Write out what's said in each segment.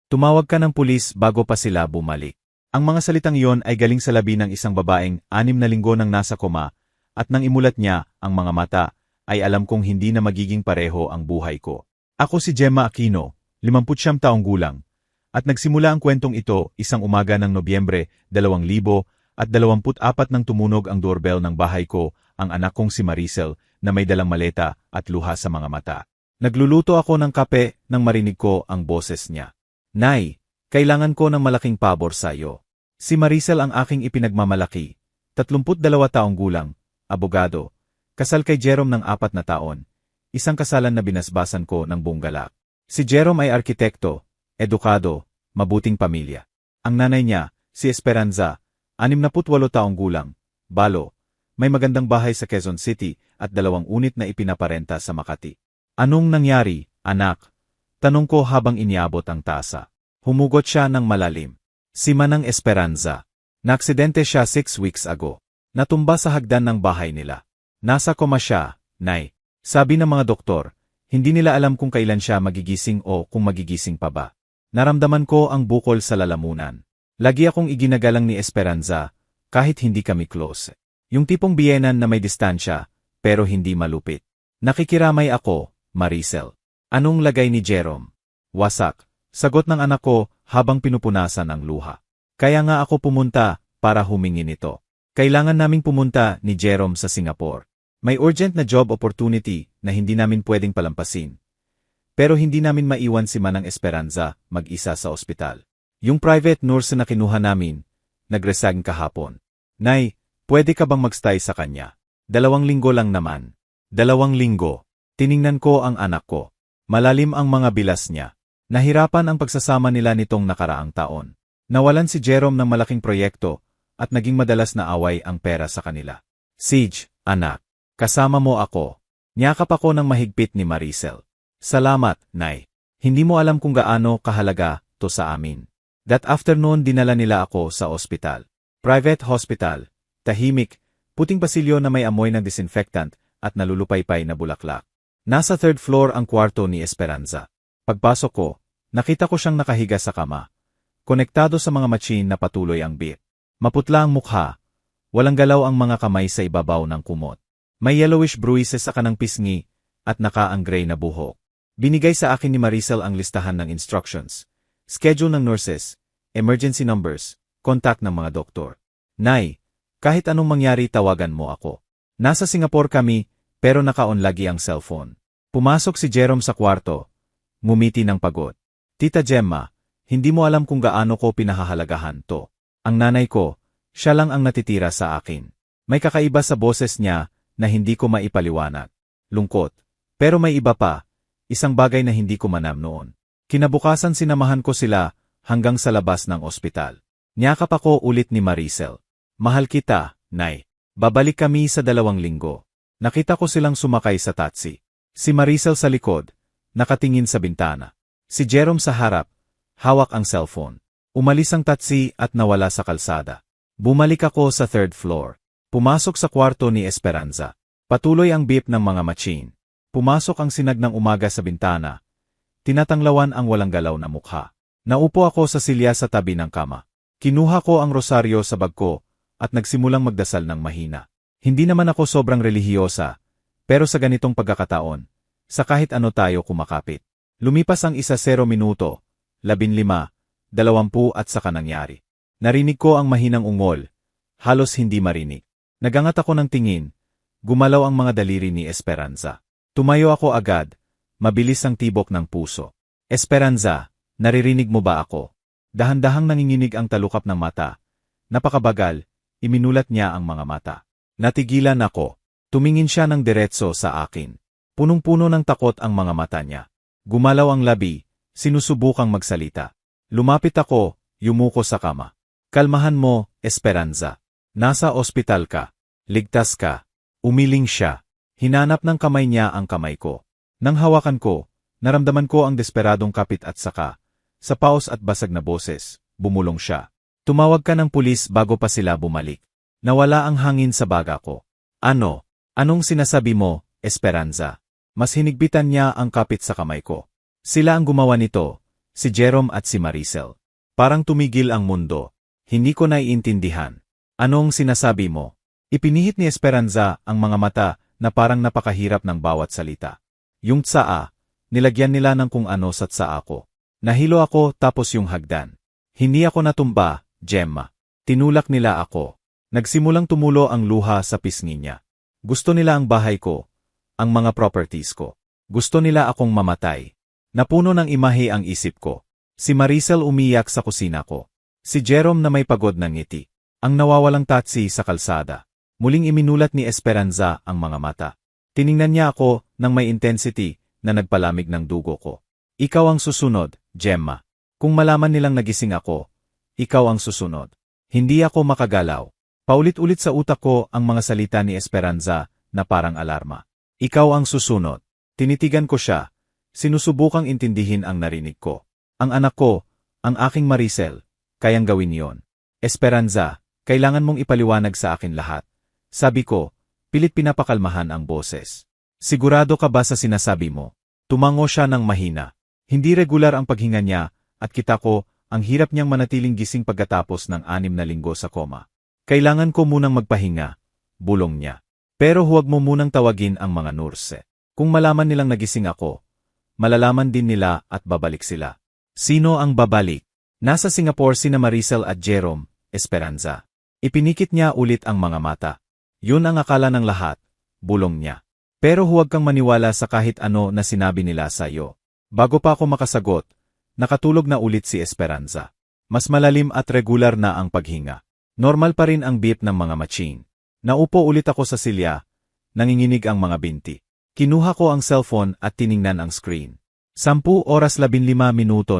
Tumawag ka ng pulis bago pa sila bumalik. Ang mga salitang iyon ay galing sa labi ng isang babaeng 6 na linggo nang nasa koma, at nang imulat niya ang mga mata, ay alam kong hindi na magiging pareho ang buhay ko. Ako si Gemma Aquino, 59 taong gulang, at nagsimula ang kwentong ito isang umaga ng Nobyembre 2024 nang tumunog ang doorbell ng bahay ko, ang anak kong si Maricel na may dalang maleta at luha sa mga mata. Nagluluto ako ng kape nang marinig ko ang boses niya. Nay, kailangan ko ng malaking pabor sa iyo. Si Maricel ang aking ipinagmamalaki, 32 taong gulang, abogado, kasal kay Jerome ng 4 na taon, isang kasalan na binasbasan ko ng buong galak. Si Jerome ay arkitekto, edukado, mabuting pamilya. Ang nanay niya, si Esperanza, 68 taong gulang, balo, may magandang bahay sa Quezon City at 2 unit na ipinaparenta sa Makati. Anong nangyari, anak? Tanong ko habang iniabot ang tasa. Humugot siya ng malalim. Si Manang Esperanza. Naaksidente siya 6 weeks ago. Natumba sa hagdan ng bahay nila. Nasa koma siya, Nay. Sabi ng mga doktor, hindi nila alam kung kailan siya magigising o kung magigising pa ba. Naramdaman ko ang bukol sa lalamunan. Lagi akong iginagalang ni Esperanza, kahit hindi kami close. Yung tipong biyenan na may distansya, pero hindi malupit. Nakikiramay ako, Maricel. Anong lagay ni Jerome? Wasak. Sagot ng anak ko habang pinupunasan ang luha. Kaya nga ako pumunta para humingi nito. Kailangan naming pumunta ni Jerome sa Singapore. May urgent na job opportunity na hindi namin pwedeng palampasin. Pero hindi namin maiwan si Manang Esperanza mag-isa sa ospital. Yung private nurse na kinuha namin, nag-resign kahapon. Nay, pwede ka bang magstay sa kanya? 2 linggo lang naman. 2 linggo. Tiningnan ko ang anak ko. Malalim ang mga bilas niya. Nahirapan ang pagsasama nila nitong nakaraang taon. Nawalan si Jerome ng malaking proyekto at naging madalas na away ang pera sa kanila. Sige, anak. Kasama mo ako. Niyakap ako ng mahigpit ni Maricel. Salamat, Nay. Hindi mo alam kung gaano kahalaga to sa amin. That afternoon dinala nila ako sa ospital. Private hospital. Tahimik, puting pasilyo na may amoy ng disinfectant at nalulupaypay na bulaklak. Nasa 3rd floor ang kwarto ni Esperanza. Pagpasok ko, nakita ko siyang nakahiga sa kama. Konektado sa mga machine na patuloy ang beep. Maputla ang mukha. Walang galaw ang mga kamay sa ibabaw ng kumot. May yellowish bruises sa kanang pisngi at naka-ang-gray na buhok. Binigay sa akin ni Maricel ang listahan ng instructions, schedule ng nurses, emergency numbers, contact ng mga doktor. Nay, kahit anong mangyari tawagan mo ako. Nasa Singapore kami, pero naka-on lagi ang cellphone. Pumasok si Jerome sa kwarto. Ngumiti ng pagod. Tita Gemma, hindi mo alam kung gaano ko pinahahalagahan to. Ang nanay ko, siya lang ang natitira sa akin. May kakaiba sa boses niya na hindi ko maipaliwanag. Lungkot. Pero may iba pa. Isang bagay na hindi ko manam noon. Kinabukasan sinamahan ko sila hanggang sa labas ng ospital. Niyakap ako ulit ni Maricel. Mahal kita, Nay. Babalik kami sa 2 linggo. Nakita ko silang sumakay sa taxi. Si Maricel sa likod, nakatingin sa bintana. Si Jerome sa harap, hawak ang cellphone. Umalis ang taxi at nawala sa kalsada. Bumalik ako sa 3rd floor. Pumasok sa kwarto ni Esperanza. Patuloy ang beep ng mga machine. Pumasok ang sinag ng umaga sa bintana. Tinatanglawan ang walang galaw na mukha. Naupo ako sa silya sa tabi ng kama. Kinuha ko ang rosaryo sa bag ko at nagsimulang magdasal ng mahina. Hindi naman ako sobrang relihiyosa, pero sa ganitong pagkakataon, sa kahit ano tayo kumakapit. Lumipas ang 1-0 minuto, 15, 20 at saka nangyari. Narinig ko ang mahinang ungol, halos hindi marinig. Nagangat ako ng tingin, gumalaw ang mga daliri ni Esperanza. Tumayo ako agad, mabilis ang tibok ng puso. Esperanza, naririnig mo ba ako? Dahan-dahang nanginginig ang talukap ng mata. Napakabagal, iminulat niya ang mga mata. Natigilan ako. Tumingin siya ng diretso sa akin. Punong-puno ng takot ang mga mata niya. Gumalaw ang labi, sinusubukang magsalita. Lumapit ako, yumuko sa kama. Kalmahan mo, Esperanza. Nasa ospital ka. Ligtas ka. Umiling siya. Hinanap ng kamay niya ang kamay ko. Nang hawakan ko, naramdaman ko ang desperadong kapit at saka, sa paos at basag na boses, bumulong siya. Tumawag ka ng pulis bago pa sila bumalik. Nawala ang hangin sa baga ko. Ano? Anong sinasabi mo, Esperanza? Mas hinigpitan niya ang kapit sa kamay ko. Sila ang gumawa nito. si Jerome at si Maricel. Parang tumigil ang mundo. Hindi ko naiintindihan. Anong sinasabi mo? Ipinihit ni Esperanza ang mga mata na parang napakahirap ng bawat salita. Yung tsaa, nilagyan nila ng kung ano sa tsaa ko. Nahilo ako tapos yung hagdan. Hindi ako natumba, Gemma. Tinulak nila ako. Nagsimulang tumulo ang luha sa pisngi niya. Gusto nila ang bahay ko, ang mga properties ko. Gusto nila akong mamatay. Napuno ng imahe ang isip ko. Si Maricel umiyak sa kusina ko. Si Jerome na may pagod ng ngiti. Ang nawawalang tatsi sa kalsada. Muling iminulat ni Esperanza ang mga mata. Tiningnan niya ako ng may intensity na nagpalamig ng dugo ko. Ikaw ang susunod, Gemma. Kung malaman nilang nagising ako, ikaw ang susunod. Hindi ako makagalaw. Paulit-ulit sa utak ko ang mga salita ni Esperanza na parang alarma. Ikaw ang susunod. Tinitigan ko siya. Sinusubukang intindihin ang narinig ko. Ang anak ko, ang aking Maricel, kayang gawin yon. Esperanza, kailangan mong ipaliwanag sa akin lahat. Sabi ko, pilit pinapakalmahan ang boses. Sigurado ka ba sa sinasabi mo? Tumango siya ng mahina. Hindi regular ang paghinga niya, at kita ko, ang hirap niyang manatiling gising pagkatapos ng 6 na linggo sa koma. Kailangan ko munang magpahinga, bulong niya. Pero huwag mo munang tawagin ang mga nurse. Kung malaman nilang nagising ako, malalaman din nila at babalik sila. Sino ang babalik? Nasa Singapore sina Maricel at Jerome, Esperanza. Ipinikit niya ulit ang mga mata. Yun ang akala ng lahat, bulong niya. Pero huwag kang maniwala sa kahit ano na sinabi nila sa iyo. Bago pa ako makasagot, nakatulog na ulit si Esperanza. Mas malalim at regular na ang paghinga. Normal pa rin ang beep ng mga machine. Naupo ulit ako sa silya, nanginginig ang mga binti. Kinuha ko ang cellphone at tiningnan ang screen. 10:15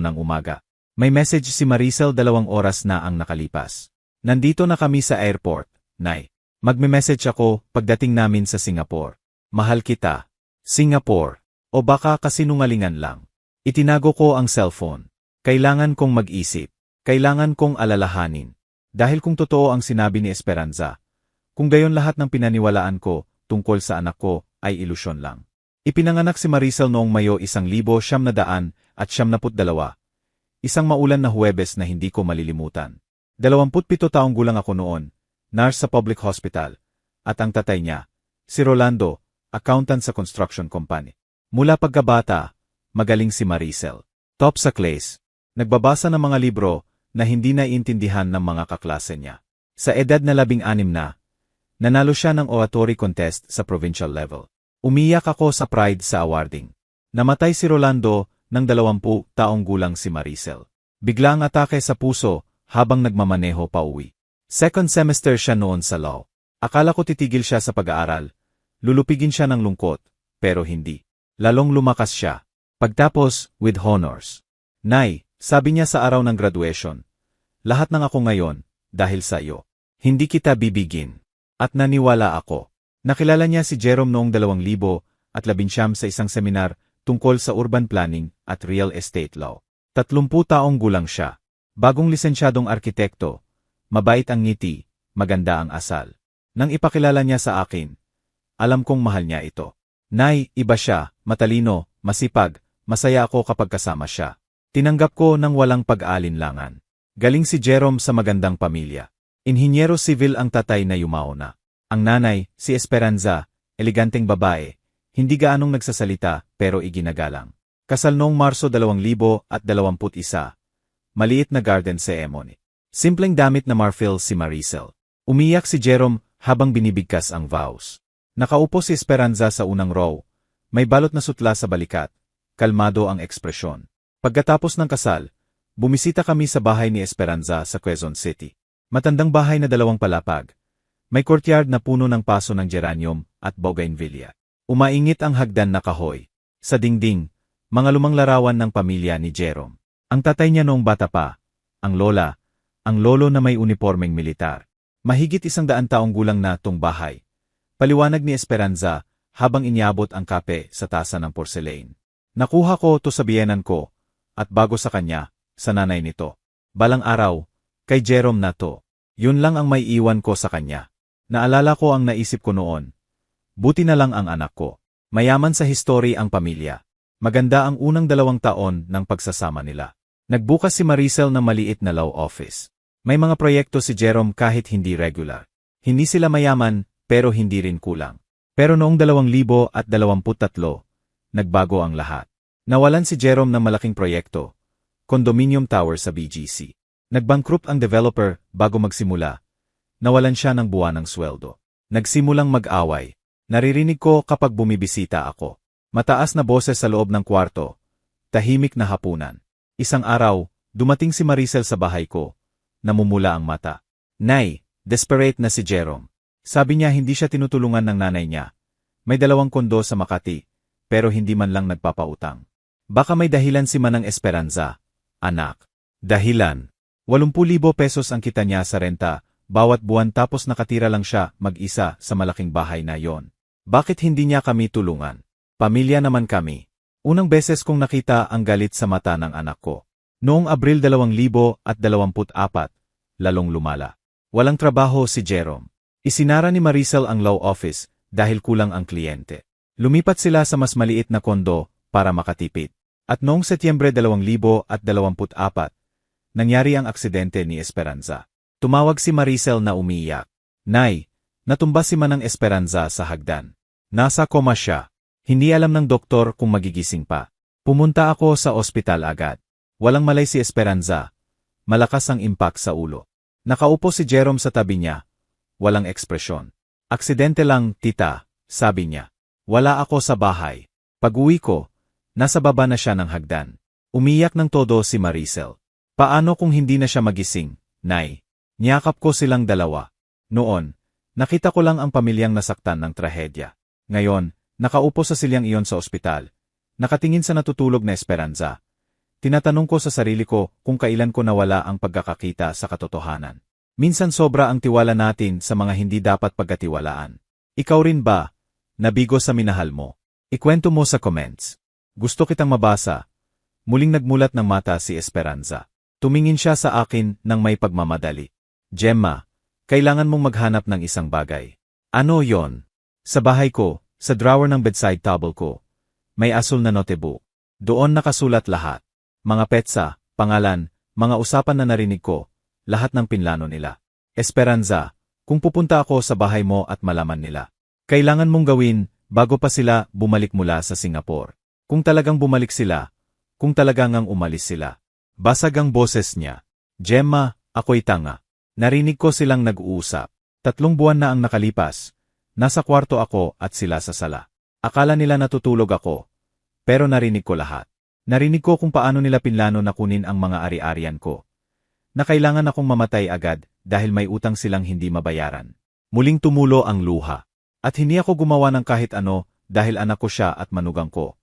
ng umaga. May message si Maricel 2 oras na ang nakalipas. Nandito na kami sa airport, Nay. Magme-message ako pagdating namin sa Singapore. Mahal kita. Singapore. O baka kasinungalingan lang. Itinago ko ang cellphone. Kailangan kong mag-isip. Kailangan kong alalahanin. Dahil kung totoo ang sinabi ni Esperanza, kung gayon lahat ng pinaniwalaan ko tungkol sa anak ko ay ilusyon lang. Ipinanganak si Maricel noong Mayo 1972, isang maulan na Huwebes na hindi ko malilimutan. 27 taong gulang ako noon, nurse sa public hospital, at ang tatay niya, si Rolando, accountant sa construction company. Mula pagkabata, magaling si Maricel. Top sa class. Nagbabasa ng mga libro na hindi naiintindihan ng mga kaklase niya. Sa edad na 16 na, nanalo siya ng oratory contest sa provincial level. Umiyak ako sa pride sa awarding. Namatay si Rolando nang 20 taong gulang si Maricel. Biglang atake sa puso habang nagmamaneho pa uwi. Second semester siya noon sa law. Akala ko titigil siya sa pag-aaral. Lulupigin siya ng lungkot, pero hindi. Lalong lumakas siya. Pagtapos, with honors. Nay, sabi niya sa araw ng graduation, lahat ng ako ngayon, dahil sa iyo. Hindi kita bibigin. At naniwala ako. Nakilala niya si Jerome noong 2019 sa isang seminar tungkol sa urban planning at real estate law. 30 taong gulang siya. Bagong lisensyadong arkitekto. Mabait ang ngiti, maganda ang asal. Nang ipakilala niya sa akin, alam kong mahal niya ito. Nay, iba siya, matalino, masipag, masaya ako kapag kasama siya. Tinanggap ko ng walang pag-alinlangan. Galing si Jerome sa magandang pamilya. Inhinyero civil ang tatay na yumao na. Ang nanay, si Esperanza, eleganteng babae, hindi gaanong nagsasalita pero iginagalang. Kasal noong Marso 2021, maliit na garden ceremony. Simpleng damit na marfil si Maricel. Umiyak si Jerome habang binibigkas ang vows. Nakaupo si Esperanza sa unang row, may balot na sutla sa balikat, kalmado ang ekspresyon. Pagkatapos ng kasal, bumisita kami sa bahay ni Esperanza sa Quezon City. Matandang bahay na 2 palapag. May courtyard na puno ng paso ng geranium at bougainvillea. Umaingit ang hagdan na kahoy. Sa dingding, mga lumang larawan ng pamilya ni Jerome. Ang tatay niya noong bata pa, ang lola, ang lolo na may unipormeng militar. Mahigit 100 taong gulang na tong bahay. Paliwanag ni Esperanza habang iniabot ang kape sa tasa ng porcelain. Nakuha ko to sa biyenan ko, at bago sa kanya, sa nanay nito. Balang araw, kay Jerome na to. Yun lang ang may iwan ko sa kanya. Naalala ko ang naisip ko noon. Buti na lang ang anak ko. Mayaman sa history ang pamilya. Maganda ang unang 2 taon ng pagsasama nila. Nagbukas si Maricel ng maliit na law office. May mga proyekto si Jerome kahit hindi regular. Hindi sila mayaman, pero hindi rin kulang. Pero noong 2023, nagbago ang lahat. Nawalan si Jerome ng malaking proyekto, condominium tower sa BGC. Nag-bankrupt ang developer bago magsimula. Nawalan siya ng buwan ng sweldo. Nagsimulang mag-away. Naririnig ko kapag bumibisita ako. Mataas na boses sa loob ng kwarto. Tahimik na hapunan. Isang araw, dumating si Maricel sa bahay ko. Namumula ang mata. Nay, desperate na si Jerome. Sabi niya hindi siya tinutulungan ng nanay niya. May 2 kondo sa Makati, pero hindi man lang nagpapautang. Baka may dahilan si Manang Esperanza. Anak. Dahilan. 80,000 pesos ang kita niya sa renta, bawat buwan tapos nakatira lang siya mag-isa sa malaking bahay na yon. Bakit hindi niya kami tulungan? Pamilya naman kami. Unang beses kong nakita ang galit sa mata ng anak ko. Noong Abril 2024, lalong lumala. Walang trabaho si Jerome. Isinara ni Maricel ang law office dahil kulang ang kliyente. Lumipat sila sa mas maliit na kondo para makatipid. At noong Setyembre 2024, nangyari ang aksidente ni Esperanza. Tumawag si Maricel na umiiyak. Nay, natumba si Manang Esperanza sa hagdan. Nasa koma siya. Hindi alam ng doktor kung magigising pa. Pumunta ako sa ospital agad. Walang malay si Esperanza. Malakas ang impact sa ulo. Nakaupo si Jerome sa tabi niya. Walang ekspresyon. Aksidente lang, tita, sabi niya. Wala ako sa bahay. Pag-uwi ko, nasa baba na siya ng hagdan. Umiyak ng todo si Maricel. Paano kung hindi na siya magising, Nay? Niyakap ko silang dalawa. Noon, nakita ko lang ang pamilyang nasaktan ng trahedya. Ngayon, nakaupo sa silyang iyon sa ospital. Nakatingin sa natutulog na Esperanza. Tinatanong ko sa sarili ko kung kailan ko nawala ang pagkakakita sa katotohanan. Minsan sobra ang tiwala natin sa mga hindi dapat pagkatiwalaan. Ikaw rin ba? Nabigo sa minahal mo. Ikwento mo sa comments. Gusto kitang mabasa. Muling nagmulat ng mata si Esperanza. Tumingin siya sa akin ng may pagmamadali. Gemma, kailangan mong maghanap ng isang bagay. Ano yon? Sa bahay ko, sa drawer ng bedside table ko, may asul na notebook. Doon nakasulat lahat. Mga petsa, pangalan, mga usapan na narinig ko, lahat ng pinlano nila. Esperanza, kung pupunta ako sa bahay mo at malaman nila, kailangan mong gawin bago pa sila bumalik mula sa Singapore. Kung talagang bumalik sila, kung talagang umalis sila. Basag ang boses niya. Gemma, ako'y tanga. Narinig ko silang nag-uusap. 3 buwan na ang nakalipas. Nasa kwarto ako at sila sa sala. Akala nila natutulog ako. Pero narinig ko lahat. Narinig ko kung paano nila pinlano na kunin ang mga ari-arian ko. Na kailangan akong mamatay agad dahil may utang silang hindi mabayaran. Muling tumulo ang luha. At hindi ako gumawa ng kahit ano dahil anak ko siya at manugang ko.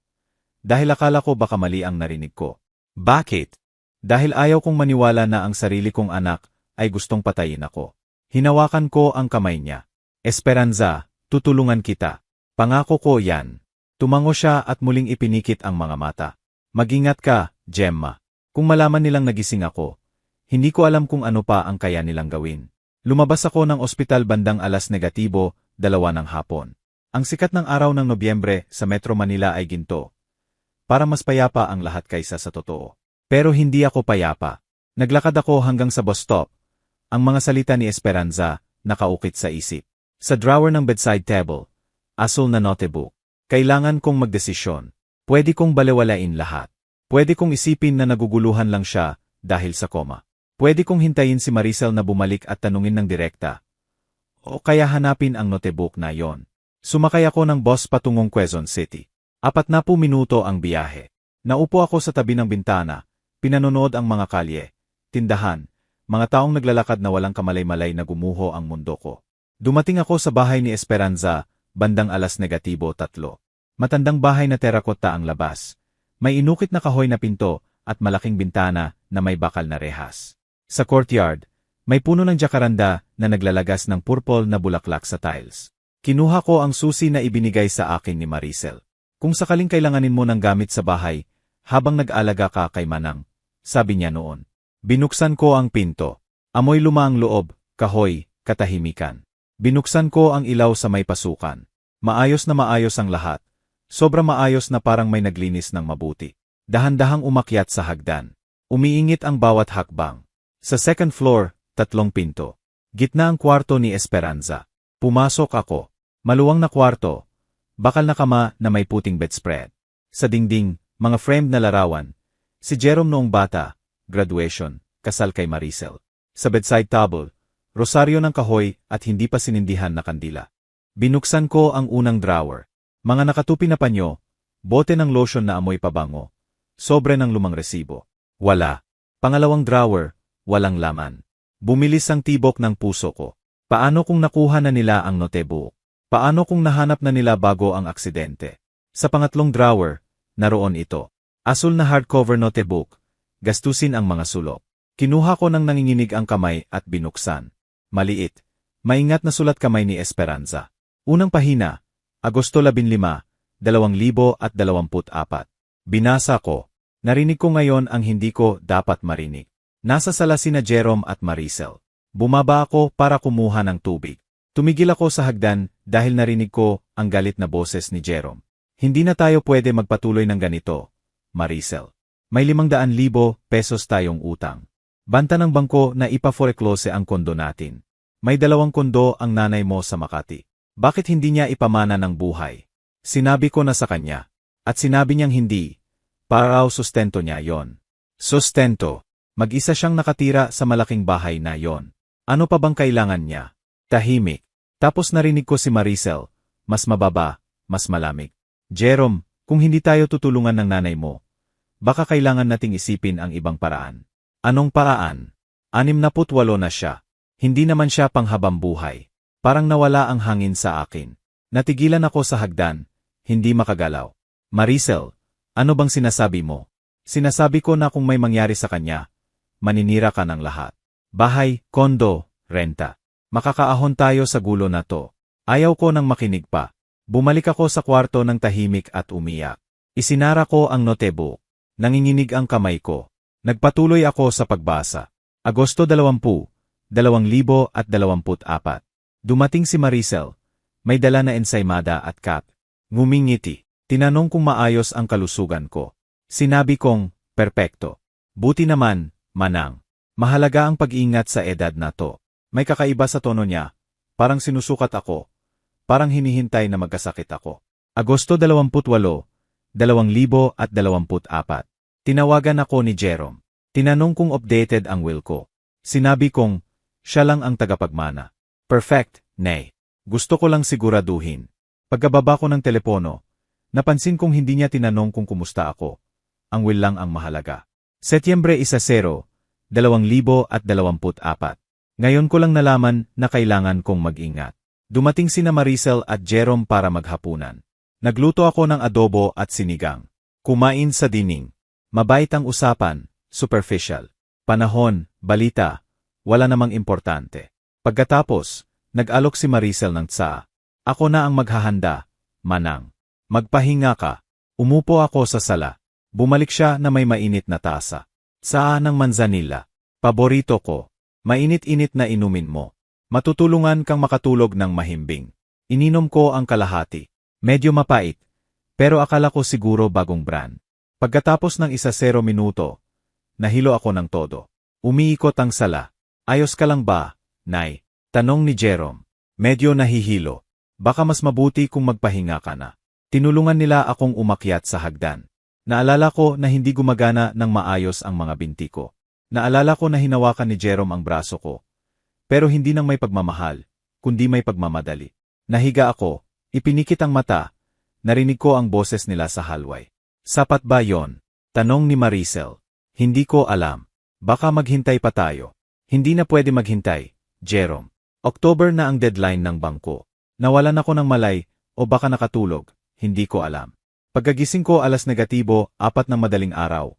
Dahil akala ko baka mali ang narinig ko. Bakit? Dahil ayaw kong maniwala na ang sarili kong anak ay gustong patayin ako. Hinawakan ko ang kamay niya. Esperanza, tutulungan kita. Pangako ko yan. Tumango siya at muling ipinikit ang mga mata. Mag-ingat ka, Gemma. Kung malaman nilang nagising ako, hindi ko alam kung ano pa ang kaya nilang gawin. Lumabas ako ng ospital bandang 2:00, 2 ng hapon. Ang sikat ng araw ng Nobyembre sa Metro Manila ay ginto. Para mas payapa ang lahat kaysa sa totoo. Pero hindi ako payapa. Naglakad ako hanggang sa bus stop. Ang mga salita ni Esperanza, nakaukit sa isip. Sa drawer ng bedside table, asul na notebook. Kailangan kong magdesisyon. Pwede kong balewalain lahat. Pwede kong isipin na naguguluhan lang siya dahil sa koma. Pwede kong hintayin si Maricel na bumalik at tanungin ng direkta. O kaya hanapin ang notebook na yon. Sumakay ako ng bus patungong Quezon City. 40 minuto ang biyahe. Naupo ako sa tabi ng bintana, pinanonood ang mga kalye, tindahan, mga taong naglalakad na walang kamalay-malay na gumuho ang mundo ko. Dumating ako sa bahay ni Esperanza, bandang 3:00. Matandang bahay na terakota ang labas. May inukit na kahoy na pinto at malaking bintana na may bakal na rehas. Sa courtyard, may puno ng jacaranda na naglalagas ng purple na bulaklak sa tiles. Kinuha ko ang susi na ibinigay sa akin ni Maricel. Kung sakaling kailanganin mo ng gamit sa bahay, habang nag-alaga ka kay Manang, sabi niya noon. Binuksan ko ang pinto. Amoy lumaang loob, kahoy, katahimikan. Binuksan ko ang ilaw sa may pasukan. Maayos na maayos ang lahat. Sobra maayos na parang may naglinis ng mabuti. Dahan-dahang umakyat sa hagdan. Umiingit ang bawat hakbang. Sa second floor, 3 pinto. Gitna ang kwarto ni Esperanza. Pumasok ako. Maluwang na kwarto. Bakal na kama na may puting bedspread. Sa dingding, mga framed na larawan. Si Jerome noong bata, graduation, kasal kay Maricel. Sa bedside table, rosaryo ng kahoy at hindi pa sinindihan na kandila. Binuksan ko ang unang drawer. Mga nakatupi na panyo, bote ng lotion na amoy pabango, sobre ng lumang resibo. Wala. Pangalawang drawer, walang laman. Bumilis ang tibok ng puso ko. Paano kung nakuha na nila ang notebook? Paano kung nahanap na nila bago ang aksidente? Sa pangatlong drawer, naroon ito. Asul na hardcover notebook. Gastusin ang mga sulok. Kinuha ko ng nanginginig ang kamay at binuksan. Maliit. Maingat na sulat kamay ni Esperanza. Unang pahina, Agosto 15, 2024. Binasa ko. Narinig ko ngayon ang hindi ko dapat marinig. Nasa sala sina Jerome at Maricel. Bumaba ako para kumuha ng tubig. Tumigil ako sa hagdan dahil narinig ko ang galit na boses ni Jerome. Hindi na tayo pwede magpatuloy ng ganito, Maricel. May 500,000 pesos tayong utang. Banta ng bangko na ipa-foreclose ang kondo natin. May 2 kondo ang nanay mo sa Makati. Bakit hindi niya ipamana ng buhay? Sinabi ko na sa kanya. At sinabi niyang hindi. Para raw sustento niya yon. Sustento. Mag-isa siyang nakatira sa malaking bahay na yon. Ano pa bang kailangan niya? Tahimik. Tapos narinig ko si Maricel. Mas mababa, mas malamig. Jerome, kung hindi tayo tutulungan ng nanay mo, baka kailangan nating isipin ang ibang paraan. Anong paraan? 68 na siya. Hindi naman siya panghabang buhay. Parang nawala ang hangin sa akin. Natigilan ako sa hagdan, hindi makagalaw. Maricel, ano bang sinasabi mo? Sinasabi ko na kung may mangyari sa kanya, maninira ka ng lahat. Bahay, kondo, renta. Makakaahon tayo sa gulo na to. Ayaw ko nang makinig pa. Bumalik ako sa kwarto ng tahimik at umiyak. Isinara ko ang notebook. Nanginginig ang kamay ko. Nagpatuloy ako sa pagbasa. Agosto 20, 2024. Dumating si Maricel. May dala na ensaymada at cap. Ngumingiti. Tinanong kung maayos ang kalusugan ko. Sinabi kong, perpekto. Buti naman, manang. Mahalaga ang pag-iingat sa edad na to. May kakaiba sa tono niya. Parang sinusukat ako. Parang hinihintay na magkasakit ako. Agosto 28, 2024. Tinawagan ako ni Jerome. Tinanong kung updated ang will ko. Sinabi kong, siya lang ang tagapagmana. Perfect, nay. Gusto ko lang siguraduhin. Pagkababa ko ng telepono, napansin kong hindi niya tinanong kung kumusta ako. Ang will lang ang mahalaga. Setyembre 10, 2024. Ngayon ko lang nalaman na kailangan kong mag-ingat. Dumating sina Maricel at Jerome para maghapunan. Nagluto ako ng adobo at sinigang. Kumain sa dining. Mabait ang usapan, superficial. Panahon, balita, wala namang importante. Pagkatapos, nag-alok si Maricel ng tsaa. Ako na ang maghahanda, manang. Magpahinga ka. Umupo ako sa sala. Bumalik siya na may mainit na tasa. Tsaa ng manzanilla. Paborito ko. Mainit-init na inumin mo. Matutulungan kang makatulog ng mahimbing. Ininom ko ang kalahati. Medyo mapait. Pero akala ko siguro bagong brand. Pagkatapos ng 10 minuto, nahilo ako ng todo. Umiikot ang sala. Ayos ka lang ba, Nay? Tanong ni Jerome. Medyo nahihilo. Baka mas mabuti kung magpahinga ka na. Tinulungan nila akong umakyat sa hagdan. Naalala ko na hindi gumagana ng maayos ang mga binti ko. Naalala ko na hinawakan ni Jerome ang braso ko. Pero hindi nang may pagmamahal, kundi may pagmamadali. Nahiga ako, ipinikit ang mata, narinig ko ang boses nila sa hallway. Sapat ba yon? Tanong ni Maricel. Hindi ko alam. Baka maghintay pa tayo. Hindi na pwede maghintay, Jerome. October na ang deadline ng bangko. Nawalan ako ng malay, o baka nakatulog, hindi ko alam. Pagkagising ko alas negatibo, 4 ng madaling araw.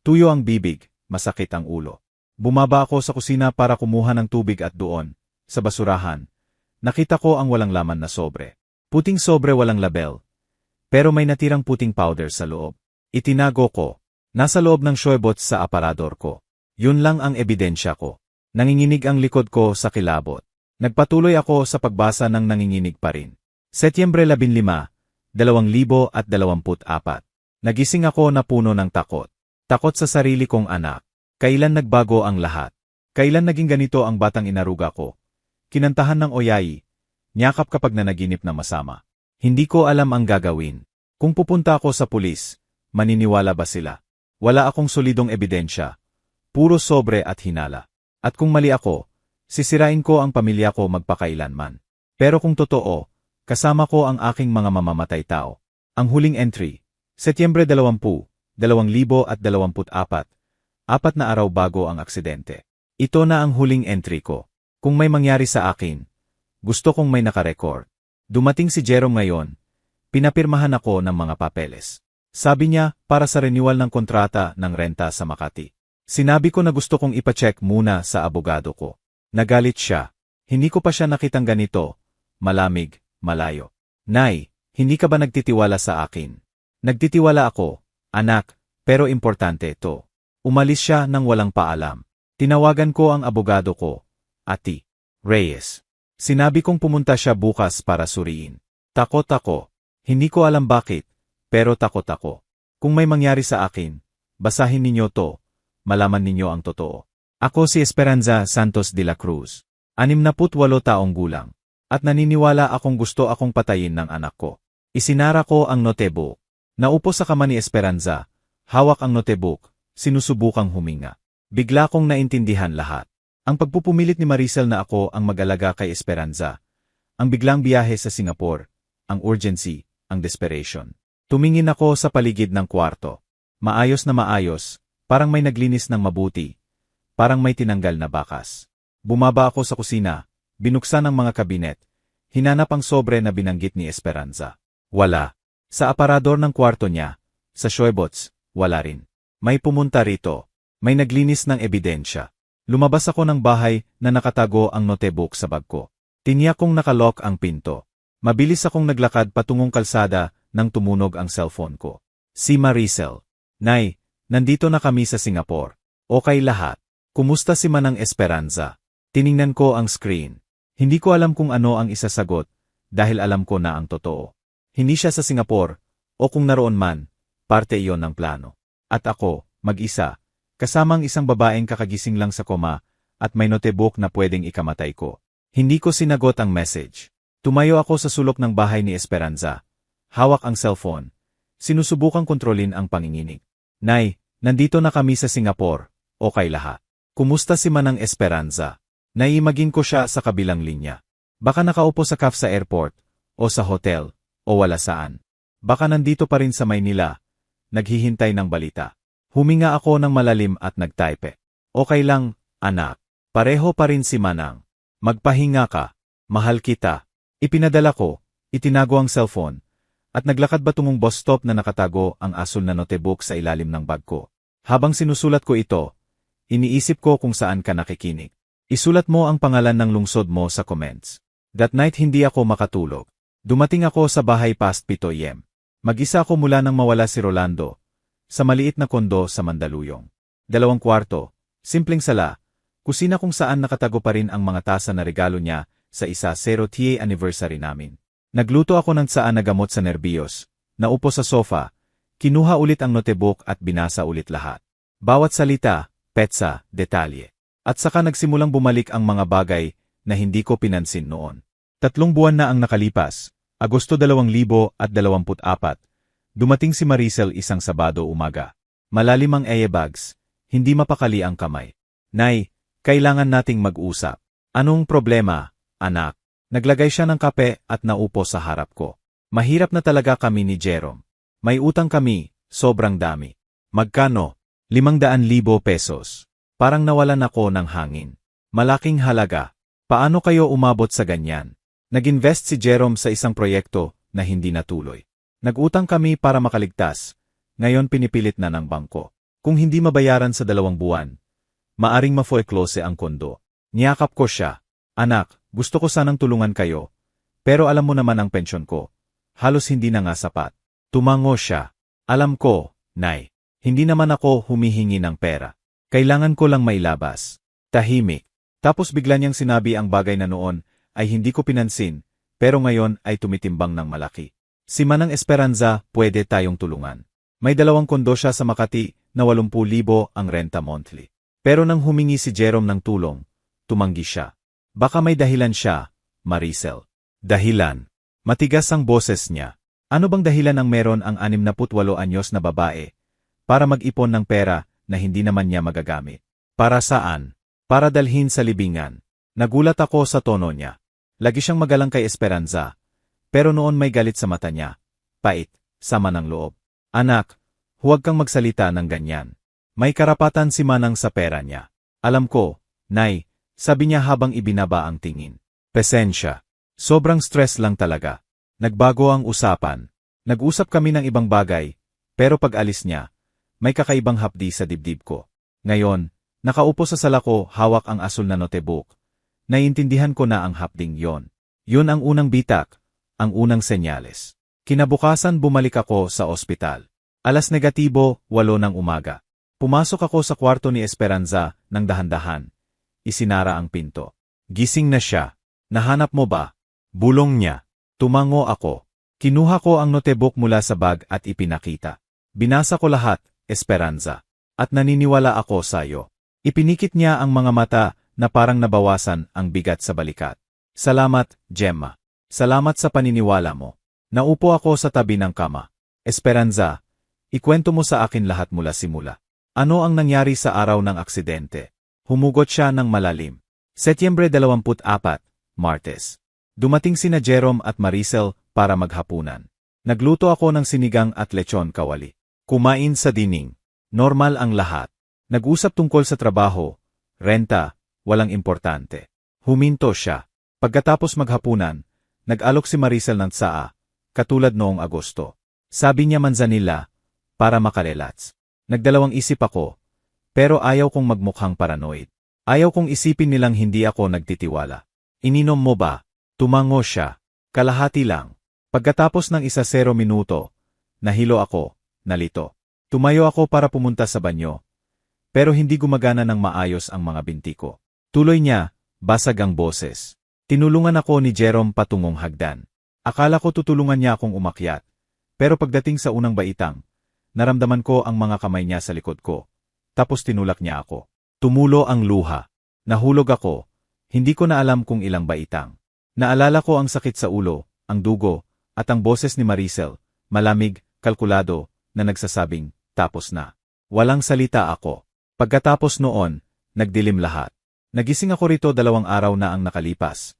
Tuyo ang bibig, masakit ang ulo. Bumaba ako sa kusina para kumuha ng tubig at doon, sa basurahan, nakita ko ang walang laman na sobre. Puting sobre walang label. Pero may natirang puting powder sa loob. Itinago ko. Nasa loob ng shoebox sa aparador ko. Yun lang ang ebidensya ko. Nanginginig ang likod ko sa kilabot. Nagpatuloy ako sa pagbasa ng nanginginig pa rin. Setyembre 15, 2024. Nagising ako na puno ng takot. Takot sa sarili kong anak. Kailan nagbago ang lahat? Kailan naging ganito ang batang inaruga ko? Kinantahan ng Oyayi, niyakap kapag nanaginip na masama. Hindi ko alam ang gagawin. Kung pupunta ako sa pulis, maniniwala ba sila? Wala akong solidong ebidensya. Puro sobre at hinala. At kung mali ako, sisirain ko ang pamilya ko magpakailanman. Pero kung totoo, kasama ko ang aking mga mamamatay tao. Ang huling entry, Setyembre 20, 2024, 4 na araw bago ang aksidente. Ito na ang huling entry ko. Kung may mangyari sa akin, gusto kong may nakarecord. Dumating si Jerome ngayon. Pinapirmahan ako ng mga papeles. Sabi niya, para sa renewal ng kontrata ng renta sa Makati. Sinabi ko na gusto kong ipacheck muna sa abogado ko. Nagalit siya. Hindi ko pa siya nakitang ganito. Malamig, malayo. Nay, hindi ka ba nagtitiwala sa akin? Nagtitiwala ako, anak, pero importante ito. Umalis siya nang walang paalam. Tinawagan ko ang abogado ko, Ati Reyes. Sinabi kong pumunta siya bukas para suriin. Takot ako. Hindi ko alam bakit, pero takot ako. Kung may mangyari sa akin, basahin ninyo to, malaman ninyo ang totoo. Ako si Esperanza Santos de la Cruz, 68 taong gulang, at naniniwala akong gusto akong patayin ng anak ko. Isinara ko ang notebook. Naupo sa kama ni Esperanza, hawak ang notebook, sinusubukang huminga. Bigla kong naintindihan lahat. Ang pagpupumilit ni Maricel na ako ang mag-alaga kay Esperanza. Ang biglang biyahe sa Singapore, ang urgency, ang desperation. Tumingin ako sa paligid ng kwarto. Maayos na maayos, parang may naglinis ng mabuti. Parang may tinanggal na bakas. Bumaba ako sa kusina, binuksan ang mga kabinet. Hinanap ang sobre na binanggit ni Esperanza. Wala. Sa aparador ng kwarto niya, sa shoebots, wala rin. May pumunta rito. May naglinis ng ebidensya. Lumabas ako ng bahay na nakatago ang notebook sa bag ko. Tiniyak kong nakalock ang pinto. Mabilis akong naglakad patungong kalsada nang tumunog ang cellphone ko. Si Maricel. Nay, nandito na kami sa Singapore. Okay lahat. Kumusta si Manang Esperanza? Tiningnan ko ang screen. Hindi ko alam kung ano ang isasagot dahil alam ko na ang totoo. Hindi siya sa Singapore o kung naroon man, parte iyon ng plano. At ako, mag-isa. Kasamang isang babaeng kakagising lang sa koma at may notebook na pwedeng ikamatay ko. Hindi ko sinagot ang message. Tumayo ako sa sulok ng bahay ni Esperanza. Hawak ang cellphone. Sinusubukang kontrolin ang panginginig. Nay, nandito na kami sa Singapore. Okay lahat. Kumusta si Manang Esperanza? Naiimagine ko siya sa kabilang linya. Baka nakaupo sa cafe sa airport, o sa hotel, o wala saan. Baka nandito pa rin sa Maynila, naghihintay ng balita. Huminga ako ng malalim at nagtype. Okay lang, anak. Pareho pa rin si Manang. Magpahinga ka. Mahal kita. Ipinadala ko, itinago ang cellphone, at naglakad batungong bus stop na nakatago ang asul na notebook sa ilalim ng bag ko. Habang sinusulat ko ito, iniisip ko kung saan ka nakikinig. Isulat mo ang pangalan ng lungsod mo sa comments. That night hindi ako makatulog. Dumating ako sa bahay past 7 AM. Mag-isa ako mula nang mawala si Rolando. Sa maliit na kondo sa Mandaluyong. 2 kwarto, simpleng sala, kusina kung saan nakatago pa rin ang mga tasa na regalo niya sa 10th anniversary namin. Nagluto ako ng tsaan na gamot sa nerbiyos, naupo sa sofa, kinuha ulit ang notebook at binasa ulit lahat. Bawat salita, petsa, detalye. At saka nagsimulang bumalik ang mga bagay na hindi ko pinansin noon. 3 buwan na ang nakalipas, Agosto 2024, dumating si Maricel isang Sabado umaga. Malalim ang airbags, hindi mapakali ang kamay. Nay, kailangan nating mag-usap. Anong problema, anak? Naglagay siya ng kape at naupo sa harap ko. Mahirap na talaga kami ni Jerome. May utang kami, sobrang dami. Magkano? 500,000 pesos. Parang nawalan ako ng hangin. Malaking halaga. Paano kayo umabot sa ganyan? Nag-invest si Jerome sa isang proyekto na hindi natuloy. Nag-utang kami para makaligtas, ngayon pinipilit na ng bangko. Kung hindi mabayaran sa 2 buwan, maaring ma-foreclose ang kondo. Niyakap ko siya. Anak, gusto ko sanang tulungan kayo, pero alam mo naman ang pensyon ko. Halos hindi na nga sapat. Tumango siya. Alam ko, Nay, hindi naman ako humihingi ng pera. Kailangan ko lang mailabas. Tahimik. Tapos bigla niyang sinabi ang bagay na noon ay hindi ko pinansin, pero ngayon ay tumitimbang ng malaki. Si Manang Esperanza, pwede tayong tulungan. May 2 kondo siya sa Makati na 80,000 ang renta monthly. Pero nang humingi si Jerome ng tulong, tumanggi siya. Baka may dahilan siya, Maricel. Dahilan. Matigas ang boses niya. Ano bang dahilan ang meron ang 68 anyos na babae para mag-ipon ng pera na hindi naman niya magagamit? Para saan? Para dalhin sa libingan. Nagulat ako sa tono niya. Lagi siyang magalang kay Esperanza. Pero noon may galit sa mata niya. Pait, sama ng loob. Anak, huwag kang magsalita ng ganyan. May karapatan si Manang sa pera niya. Alam ko, Nay, sabi niya habang ibinaba ang tingin. Pasensya. Sobrang stress lang talaga. Nagbago ang usapan. Nag-usap kami ng ibang bagay, pero pag alis niya, may kakaibang hapdi sa dibdib ko. Ngayon, nakaupo sa sala ko hawak ang asul na notebook. Naiintindihan ko na ang hapding yon. Yun ang unang bitak, ang unang senyales. Kinabukasan bumalik ako sa ospital. Alas negatibo, 8 ng umaga. Pumasok ako sa kwarto ni Esperanza ng dahan-dahan. Isinara ang pinto. Gising na siya. Nahanap mo ba? Bulong niya. Tumango ako. Kinuha ko ang notebook mula sa bag at ipinakita. Binasa ko lahat, Esperanza. At naniniwala ako sa'yo. Ipinikit niya ang mga mata na parang nabawasan ang bigat sa balikat. Salamat, Gemma. Salamat sa paniniwala mo. Naupo ako sa tabi ng kama. Esperanza, ikwento mo sa akin lahat mula simula. Ano ang nangyari sa araw ng aksidente? Humugot siya ng malalim. Setyembre 24, Martes. Dumating sina Jerome at Maricel para maghapunan. Nagluto ako ng sinigang at lechon kawali. Kumain sa dining. Normal ang lahat. Nag-usap tungkol sa trabaho, renta, walang importante. Huminto siya. Pagkatapos maghapunan, nag-alok si Maricel ng tsaa, katulad noong Agosto. Sabi niya manzanilla, para makarelats. Nagdalawang isip ako, pero ayaw kong magmukhang paranoid. Ayaw kong isipin nilang hindi ako nagtitiwala. Ininom mo ba? Tumango siya. Kalahati lang. Pagkatapos ng 10 minuto, nahilo ako, nalito. Tumayo ako para pumunta sa banyo. Pero hindi gumagana ng maayos ang mga binti ko. Tuloy niya, basag ang boses. Tinulungan ako ni Jerome patungong hagdan. Akala ko tutulungan niya akong umakyat. Pero pagdating sa unang baitang, naramdaman ko ang mga kamay niya sa likod ko. Tapos tinulak niya ako. Tumulo ang luha. Nahulog ako. Hindi ko na alam kung ilang baitang. Naalala ko ang sakit sa ulo, ang dugo, at ang boses ni Maricel, malamig, kalkulado, na nagsasabing, tapos na. Walang salita ako. Pagkatapos noon, nagdilim lahat. Nagising ako rito 2 araw na ang nakalipas.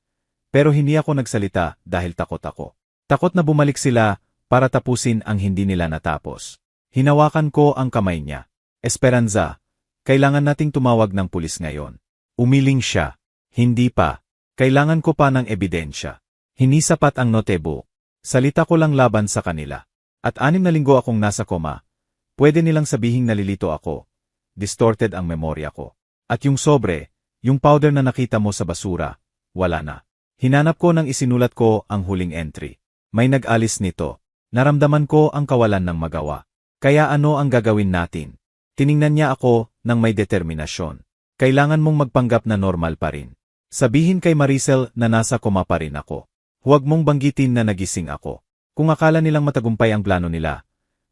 Pero hindi ako nagsalita dahil takot ako. Takot na bumalik sila para tapusin ang hindi nila natapos. Hinawakan ko ang kamay niya. Esperanza, kailangan nating tumawag ng pulis ngayon. Umiling siya. Hindi pa. Kailangan ko pa ng ebidensya. Hindi sapat ang notebook. Salita ko lang laban sa kanila. At 6 na linggo akong nasa koma. Pwede nilang sabihing nalilito ako. Distorted ang memorya ko. At yung sobre, yung powder na nakita mo sa basura, wala na. Hinanap ko nang isinulat ko ang huling entry. May nag-alis nito. Naramdaman ko ang kawalan ng magawa. Kaya ano ang gagawin natin? Tiningnan niya ako ng may determinasyon. Kailangan mong magpanggap na normal pa rin. Sabihin kay Maricel na nasa koma pa rin ako. Huwag mong banggitin na nagising ako. Kung akala nilang matagumpay ang plano nila,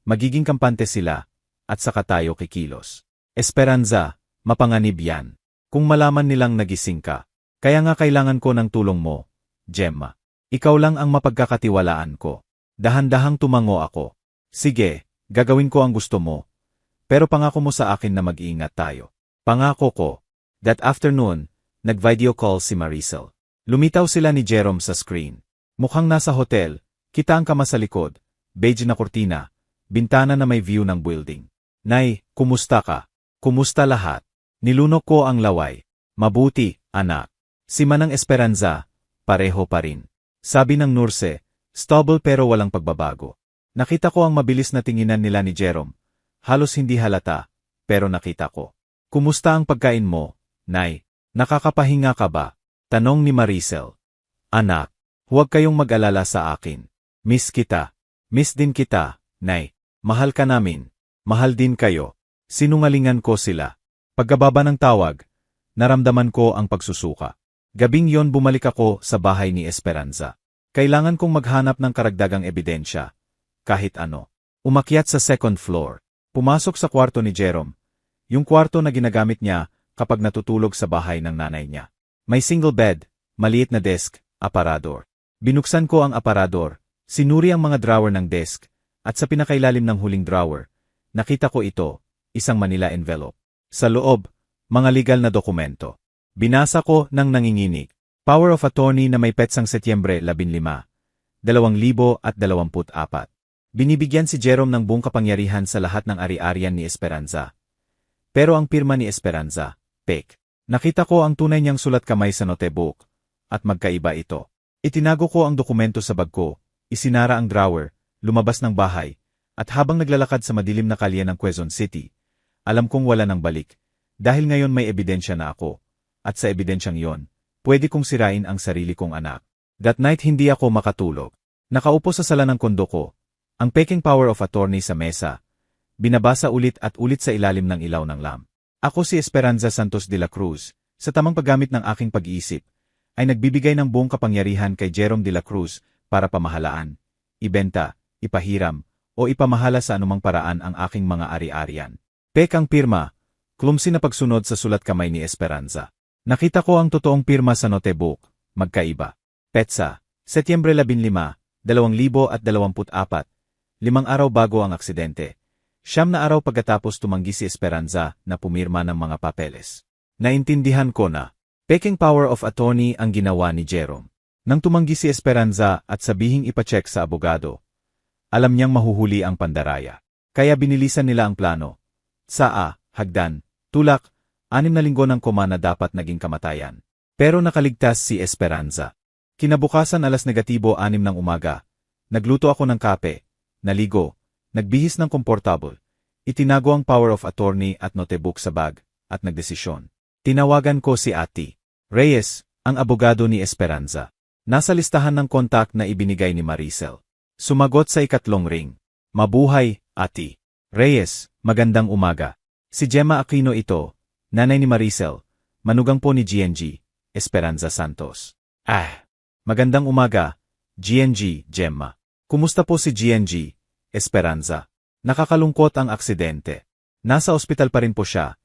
magiging kampante sila, at saka tayo kikilos. Esperanza, mapanganib yan. Kung malaman nilang nagising ka. Kaya nga kailangan ko ng tulong mo, Gemma. Ikaw lang ang mapagkakatiwalaan ko. Dahan-dahang tumango ako. Sige, gagawin ko ang gusto mo. Pero pangako mo sa akin na mag-iingat tayo. Pangako ko. That afternoon, nag-video call si Maricel. Lumitaw sila ni Jerome sa screen. Mukhang nasa hotel, kita ang kama sa likod, beige na kortina, bintana na may view ng building. Nay, kumusta ka? Kumusta lahat? Nilunok ko ang laway. Mabuti, anak. Si Manang Esperanza, pareho pa rin. Sabi ng nurse, stable pero walang pagbabago. Nakita ko ang mabilis na tinginan nila ni Jerome. Halos hindi halata, pero nakita ko. Kumusta ang pagkain mo, Nay? Nakakapahinga ka ba? Tanong ni Maricel. Anak, huwag kayong mag-alala sa akin. Miss kita. Miss din kita, Nay. Mahal ka namin. Mahal din kayo. Sinungalingan ko sila. Pagkababa ng tawag, naramdaman ko ang pagsusuka. Gabing yon bumalik ako sa bahay ni Esperanza. Kailangan kong maghanap ng karagdagang ebidensya. Kahit ano. Umakyat sa second floor. Pumasok sa kwarto ni Jerome. Yung kwarto na ginagamit niya kapag natutulog sa bahay ng nanay niya. May single bed, maliit na desk, aparador. Binuksan ko ang aparador, sinuri ang mga drawer ng desk, at sa pinakailalim ng huling drawer, nakita ko ito, isang Manila envelope. Sa loob, mga legal na dokumento. Binasa ko ng nanginginig. Power of attorney na may petsang Setyembre 15, 2024. Binibigyan si Jerome ng buong kapangyarihan sa lahat ng ari-arian ni Esperanza. Pero ang pirma ni Esperanza, fake. Nakita ko ang tunay niyang sulat kamay sa notebook, at magkaiba ito. Itinago ko ang dokumento sa bag ko, isinara ang drawer, lumabas ng bahay, at habang naglalakad sa madilim na kalye ng Quezon City, alam kong wala nang balik, dahil ngayon may ebidensya na ako, at sa ebidensyang yon, pwede kong sirain ang sarili kong anak. That night hindi ako makatulog. Nakaupo sa sala ng kondo ko, ang peking power of attorney sa mesa, binabasa ulit at ulit sa ilalim ng ilaw ng lamp. Ako si Esperanza Santos de la Cruz, sa tamang paggamit ng aking pag-iisip, ay nagbibigay ng buong kapangyarihan kay Jerome de la Cruz para pamahalaan, ibenta, ipahiram, o ipamahala sa anumang paraan ang aking mga ari-arian. Pekang pirma, clumsy na pagsunod sa sulat kamay ni Esperanza. Nakita ko ang totoong pirma sa notebook, magkaiba. Petsa, Setyembre 15, 2024, 5 araw bago ang aksidente. 9 na araw pagkatapos tumanggi si Esperanza na pumirma ng mga papeles. Naintindihan ko na, peking power of attorney ang ginawa ni Jerome. Nang tumanggi si Esperanza at sabihing ipacheck sa abogado, alam niyang mahuhuli ang pandaraya. Kaya binilisan nila ang plano. Hagdan, tulak, 6 na linggo ng koma na dapat naging kamatayan. Pero nakaligtas si Esperanza. Kinabukasan 6:00 ng umaga, nagluto ako ng kape, naligo, nagbihis ng komportable, itinago ang power of attorney at notebook sa bag, at nagdesisyon. Tinawagan ko si Ati Reyes, ang abogado ni Esperanza. Nasa listahan ng kontak na ibinigay ni Maricel. Sumagot sa ikatlong ring. Mabuhay, Ati Reyes, magandang umaga. Si Gemma Aquino ito, nanay ni Maricel, manugang po ni GNG, Esperanza Santos. Magandang umaga, GNG, Gemma. Kumusta po si GNG, Esperanza? Nakakalungkot ang aksidente. Nasa ospital pa rin po siya.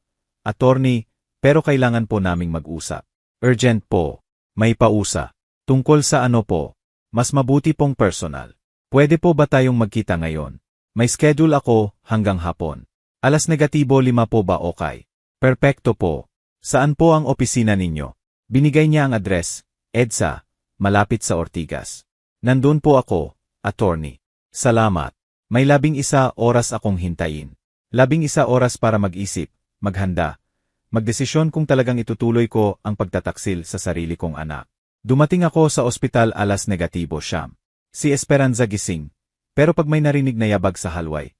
Attorney, pero kailangan po naming mag-usap. Urgent po. May pausa. Tungkol sa ano po? Mas mabuti pong personal. Pwede po ba tayong magkita ngayon? May schedule ako hanggang hapon. 5:00 po ba okay? Perpekto po. Saan po ang opisina ninyo? Binigay niya ang address, EDSA, malapit sa Ortigas. Nandun po ako, attorney. Salamat. May 11 oras akong hintayin. 11 oras para mag-isip, maghanda, magdesisyon kung talagang itutuloy ko ang pagtataksil sa sarili kong anak. Dumating ako sa ospital 9:00. Si Esperanza gising, pero pag may narinig na yabag sa halway,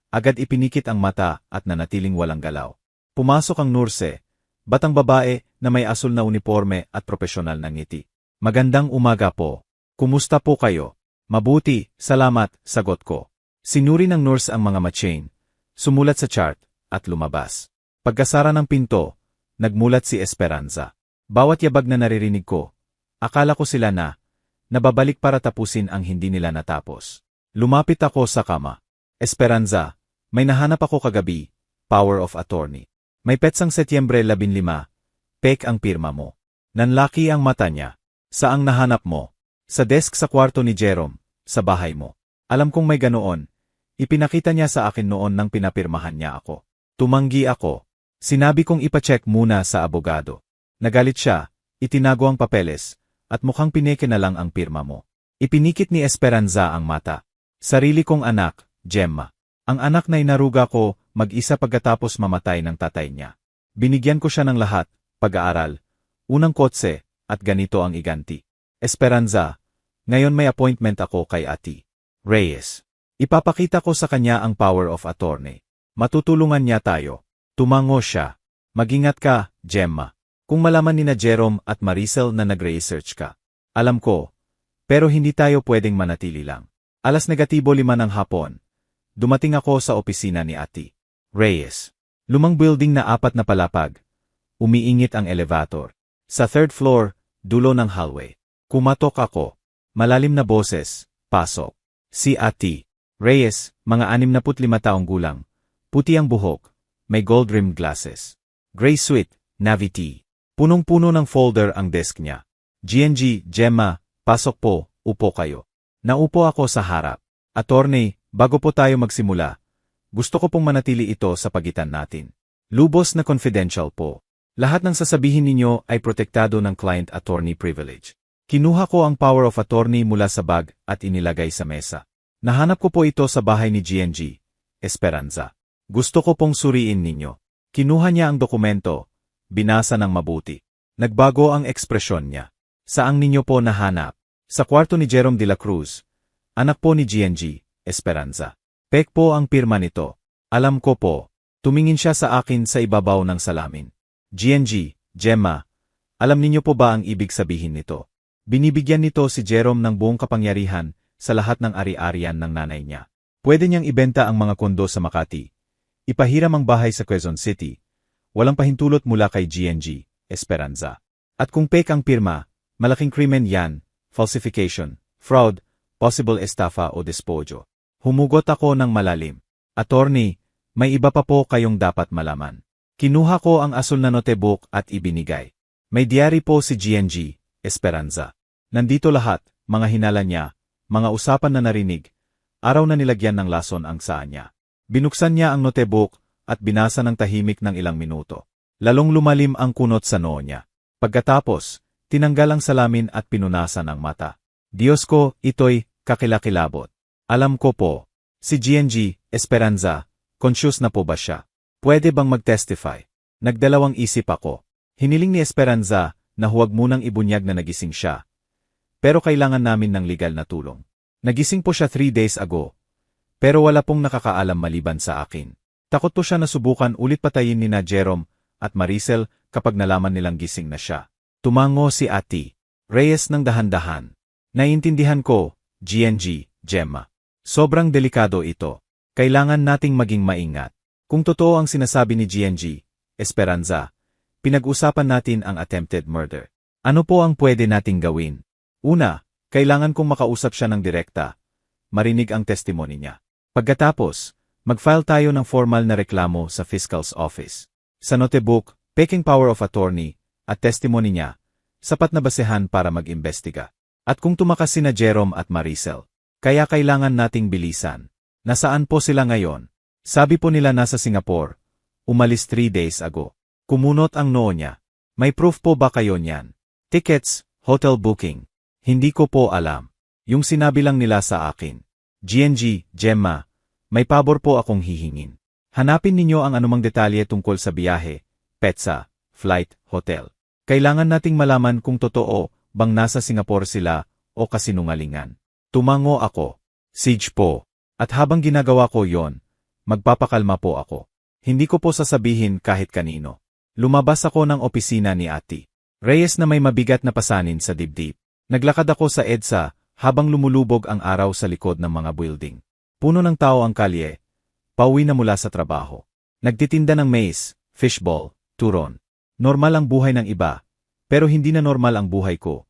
agad ipinikit ang mata at nanatiling walang galaw. Pumasok ang nurse, batang babae na may asul na uniforme at propesyonal na ngiti. Magandang umaga po. Kumusta po kayo? Mabuti, salamat, sagot ko. Sinuri ng nurse ang mga matchain, sumulat sa chart, at lumabas. Pagkasara ng pinto, nagmulat si Esperanza. Bawat yabag na naririnig ko, akala ko sila na, nababalik para tapusin ang hindi nila natapos. Lumapit ako sa kama. Esperanza, may nahanap ako kagabi, power of attorney. May petsang Setyembre 15, pek ang pirma mo. Nanlaki ang mata niya. Saang nahanap mo? Sa desk sa kwarto ni Jerome, sa bahay mo. Alam kong may ganoon. Ipinakita niya sa akin noon nang pinapirmahan niya ako. Tumanggi ako. Sinabi kong ipacheck muna sa abogado. Nagalit siya, itinago ang papeles, at mukhang pineke na lang ang pirma mo. Ipinikit ni Esperanza ang mata. Sarili kong anak, Gemma. Ang anak na inaruga ko, mag-isa pagkatapos mamatay ng tatay niya. Binigyan ko siya ng lahat, pag-aaral, unang kotse, at ganito ang iganti. Esperanza, ngayon may appointment ako kay Ati Reyes. Ipapakita ko sa kanya ang power of attorney. Matutulungan niya tayo. Tumango siya. Mag-ingat ka, Gemma. Kung malaman ni na Jerome at Maricel na nag-research ka. Alam ko. Pero hindi tayo pwedeng manatili lang. 5:00 ng hapon. Dumating ako sa opisina ni Ati Reyes. Lumang building na 4 na palapag. Umiingit ang elevator. Sa 3rd floor, dulo ng hallway. Kumatok ako. Malalim na boses, pasok. Si Ati Reyes, mga 65 taong gulang. Puti ang buhok, may gold-rimmed glasses. Gray suit, Navity. Punong-puno ng folder ang desk niya. GNG, Gemma, pasok po, upo kayo. Naupo ako sa harap. Attorney, bago po tayo magsimula, gusto ko pong manatili ito sa pagitan natin. Lubos na confidential po. Lahat ng sasabihin ninyo ay protektado ng client-attorney privilege. Kinuha ko ang power of attorney mula sa bag at inilagay sa mesa. Nahanap ko po ito sa bahay ni GNG, Esperanza. Gusto ko pong suriin ninyo. Kinuha niya ang dokumento, binasa ng mabuti. Nagbago ang ekspresyon niya. Saang ninyo po nahanap? Sa kwarto ni Jerome de la Cruz, anak po ni GNG, Esperanza. Pek po ang pirma nito. Alam ko po. Tumingin siya sa akin sa ibabaw ng salamin. GNG, Gemma, alam ninyo po ba ang ibig sabihin nito? Binibigyan nito si Jerome ng buong kapangyarihan sa lahat ng ari-arian ng nanay niya. Pwede niyang ibenta ang mga kondo sa Makati. Ipahiram ang bahay sa Quezon City. Walang pahintulot mula kay GNG, Esperanza. At kung fake ang pirma, malaking krimen yan, falsification, fraud, possible estafa o despojo. Humugot ako ng malalim. Attorney, may iba pa po kayong dapat malaman. Kinuha ko ang asul na notebook at ibinigay. May diary po si GNG, Esperanza. Nandito lahat, mga hinala niya, mga usapan na narinig, araw na nilagyan ng lason ang saa niya. Binuksan niya ang notebook at binasa ng tahimik ng ilang minuto. Lalong lumalim ang kunot sa noo niya. Pagkatapos, tinanggal ang salamin at pinunasan ang mata. Diyos ko, ito'y kakilakilabot. Alam ko po. Si GNG, Esperanza, conscious na po ba siya? Pwede bang mag-testify? Nagdalawang isip ako. Hiniling ni Esperanza na huwag munang ibunyag na nagising siya. Pero kailangan namin ng legal na tulong. Nagising po siya 3 days ago. Pero wala pong nakakaalam maliban sa akin. Takot po siya na subukan ulit patayin ni na Jerome at Maricel kapag nalaman nilang gising na siya. Tumango si Ate Reyes ng dahan-dahan. Naiintindihan ko, GNG, Gemma. Sobrang delikado ito. Kailangan nating maging maingat. Kung totoo ang sinasabi ni GNG, Esperanza, pinag-usapan natin ang attempted murder. Ano po ang pwede nating gawin? Una, kailangan kong makausap siya ng direkta. Marinig ang testimony niya. Pagkatapos, mag-file tayo ng formal na reklamo sa Fiscal's Office. Sa notebook, peking power of attorney, at testimony niya, sapat na basehan para mag-imbestiga. At kung tumakas sina Jerome at Maricel, kaya kailangan nating bilisan. Nasaan po sila ngayon? Sabi po nila nasa Singapore. Umalis 3 days ago. Kumunot ang noo niya. May proof po ba kayo niyan? Tickets, hotel booking. Hindi ko po alam. Yung sinabi lang nila sa akin. GNG, Gemma, may pabor po akong hihingin. Hanapin ninyo ang anumang detalye tungkol sa biyahe, petsa, flight, hotel. Kailangan nating malaman kung totoo bang nasa Singapore sila o kasinungalingan. Tumango ako. Siege po. At habang ginagawa ko yon, magpapakalma po ako. Hindi ko po sasabihin kahit kanino. Lumabas ako ng opisina ni Ate Reyes na may mabigat na pasanin sa dibdib. Naglakad ako sa EDSA habang lumulubog ang araw sa likod ng mga building. Puno ng tao ang kalye. Pauwi na mula sa trabaho. Nagtitinda ng maize, fishball, turon. Normal ang buhay ng iba, pero hindi na normal ang buhay ko.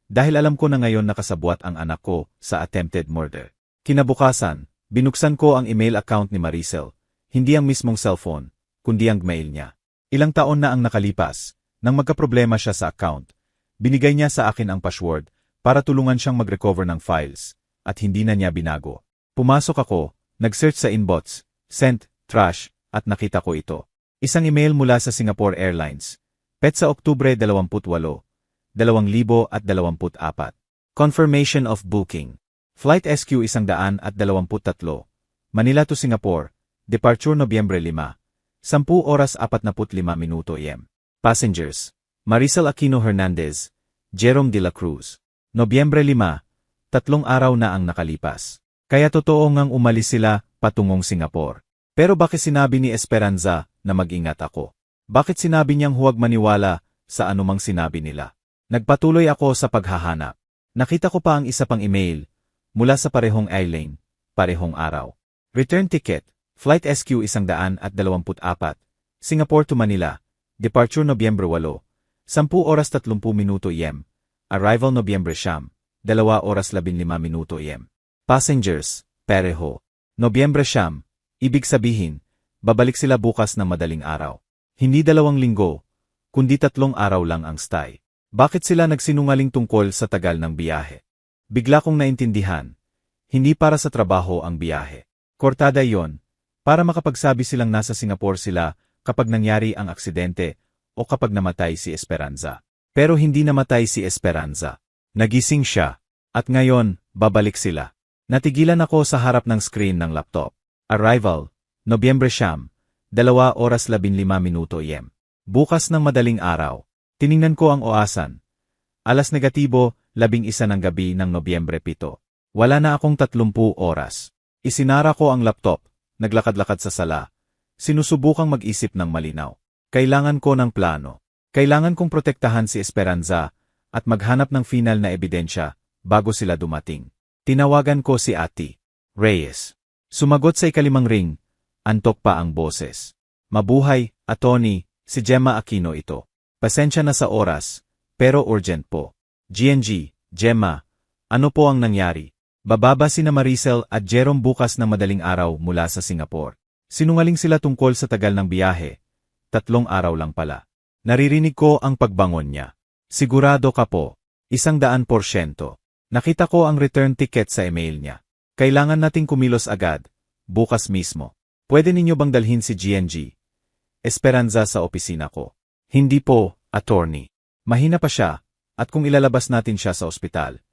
Dahil alam ko na ngayon nakasabwat ang anak ko sa attempted murder. Kinabukasan, binuksan ko ang email account ni Maricel. Hindi ang mismong cellphone, kundi ang mail niya. Ilang taon na ang nakalipas. Nang magkaproblema siya sa account, binigay niya sa akin ang password para tulungan siyang mag-recover ng files, at hindi na niya binago. Pumasok ako, nag-search sa inbox, sent, trash, at nakita ko ito. Isang email mula sa Singapore Airlines. Petsa Oktubre 28, 2024. Confirmation of booking. Flight SQ 123. Manila to Singapore. Departure Nobyembre 5. 10:45 AM. Passengers. Maricel Aquino Hernandez. Jerome de la Cruz. Nobyembre 5. 3 araw na ang nakalipas. Kaya totoo ngang umalis sila patungong Singapore. Pero bakit sinabi ni Esperanza na mag-ingat ako? Bakit sinabi niyang huwag maniwala sa anumang sinabi nila? Nagpatuloy ako sa paghahanap. Nakita ko pa ang isa pang email mula sa parehong airline, parehong araw. Return ticket, Flight SQ 124, Singapore to Manila, Departure Nobyembre 8, 10:30 AM, Arrival Nobyembre 9, 2:15 AM. Passengers, pareho. Nobyembre 9, ibig sabihin, babalik sila bukas ng madaling araw. Hindi 2 linggo, kundi 3 araw lang ang stay. Bakit sila nagsinungaling tungkol sa tagal ng biyahe? Bigla kong naintindihan. Hindi para sa trabaho ang biyahe. Kortada yon, para makapagsabi silang nasa Singapore sila kapag nangyari ang aksidente o kapag namatay si Esperanza. Pero hindi namatay si Esperanza. Nagising siya. At ngayon, babalik sila. Natigilan ako sa harap ng screen ng laptop. Arrival, Nobyembre 9, 2:15 AM. Bukas ng madaling araw. Tiningnan ko ang oasan. Alas negatibo, 11 ng gabi ng Nobyembre 7. Wala na akong 30 oras. Isinara ko ang laptop, naglakad-lakad sa sala. Sinusubukang mag-isip ng malinaw. Kailangan ko ng plano. Kailangan kong protektahan si Esperanza at maghanap ng final na ebidensya bago sila dumating. Tinawagan ko si Ate Reyes. Sumagot sa ikalimang ring, antok pa ang boses. Mabuhay, Atty. Si Gemma Aquino ito. Pasensya na sa oras, pero urgent po. GNG, Gemma, ano po ang nangyari? Bababa sina Maricel at Jerome bukas ng madaling araw mula sa Singapore. Sinungaling sila tungkol sa tagal ng biyahe. 3 araw lang pala. Naririnig ko ang pagbangon niya. Sigurado ka po. 100%. Nakita ko ang return ticket sa email niya. Kailangan nating kumilos agad. Bukas mismo. Pwede ninyo bang dalhin si GNG Esperanza sa opisina ko? Hindi po, attorney. Mahina pa siya, at kung ilalabas natin siya sa ospital,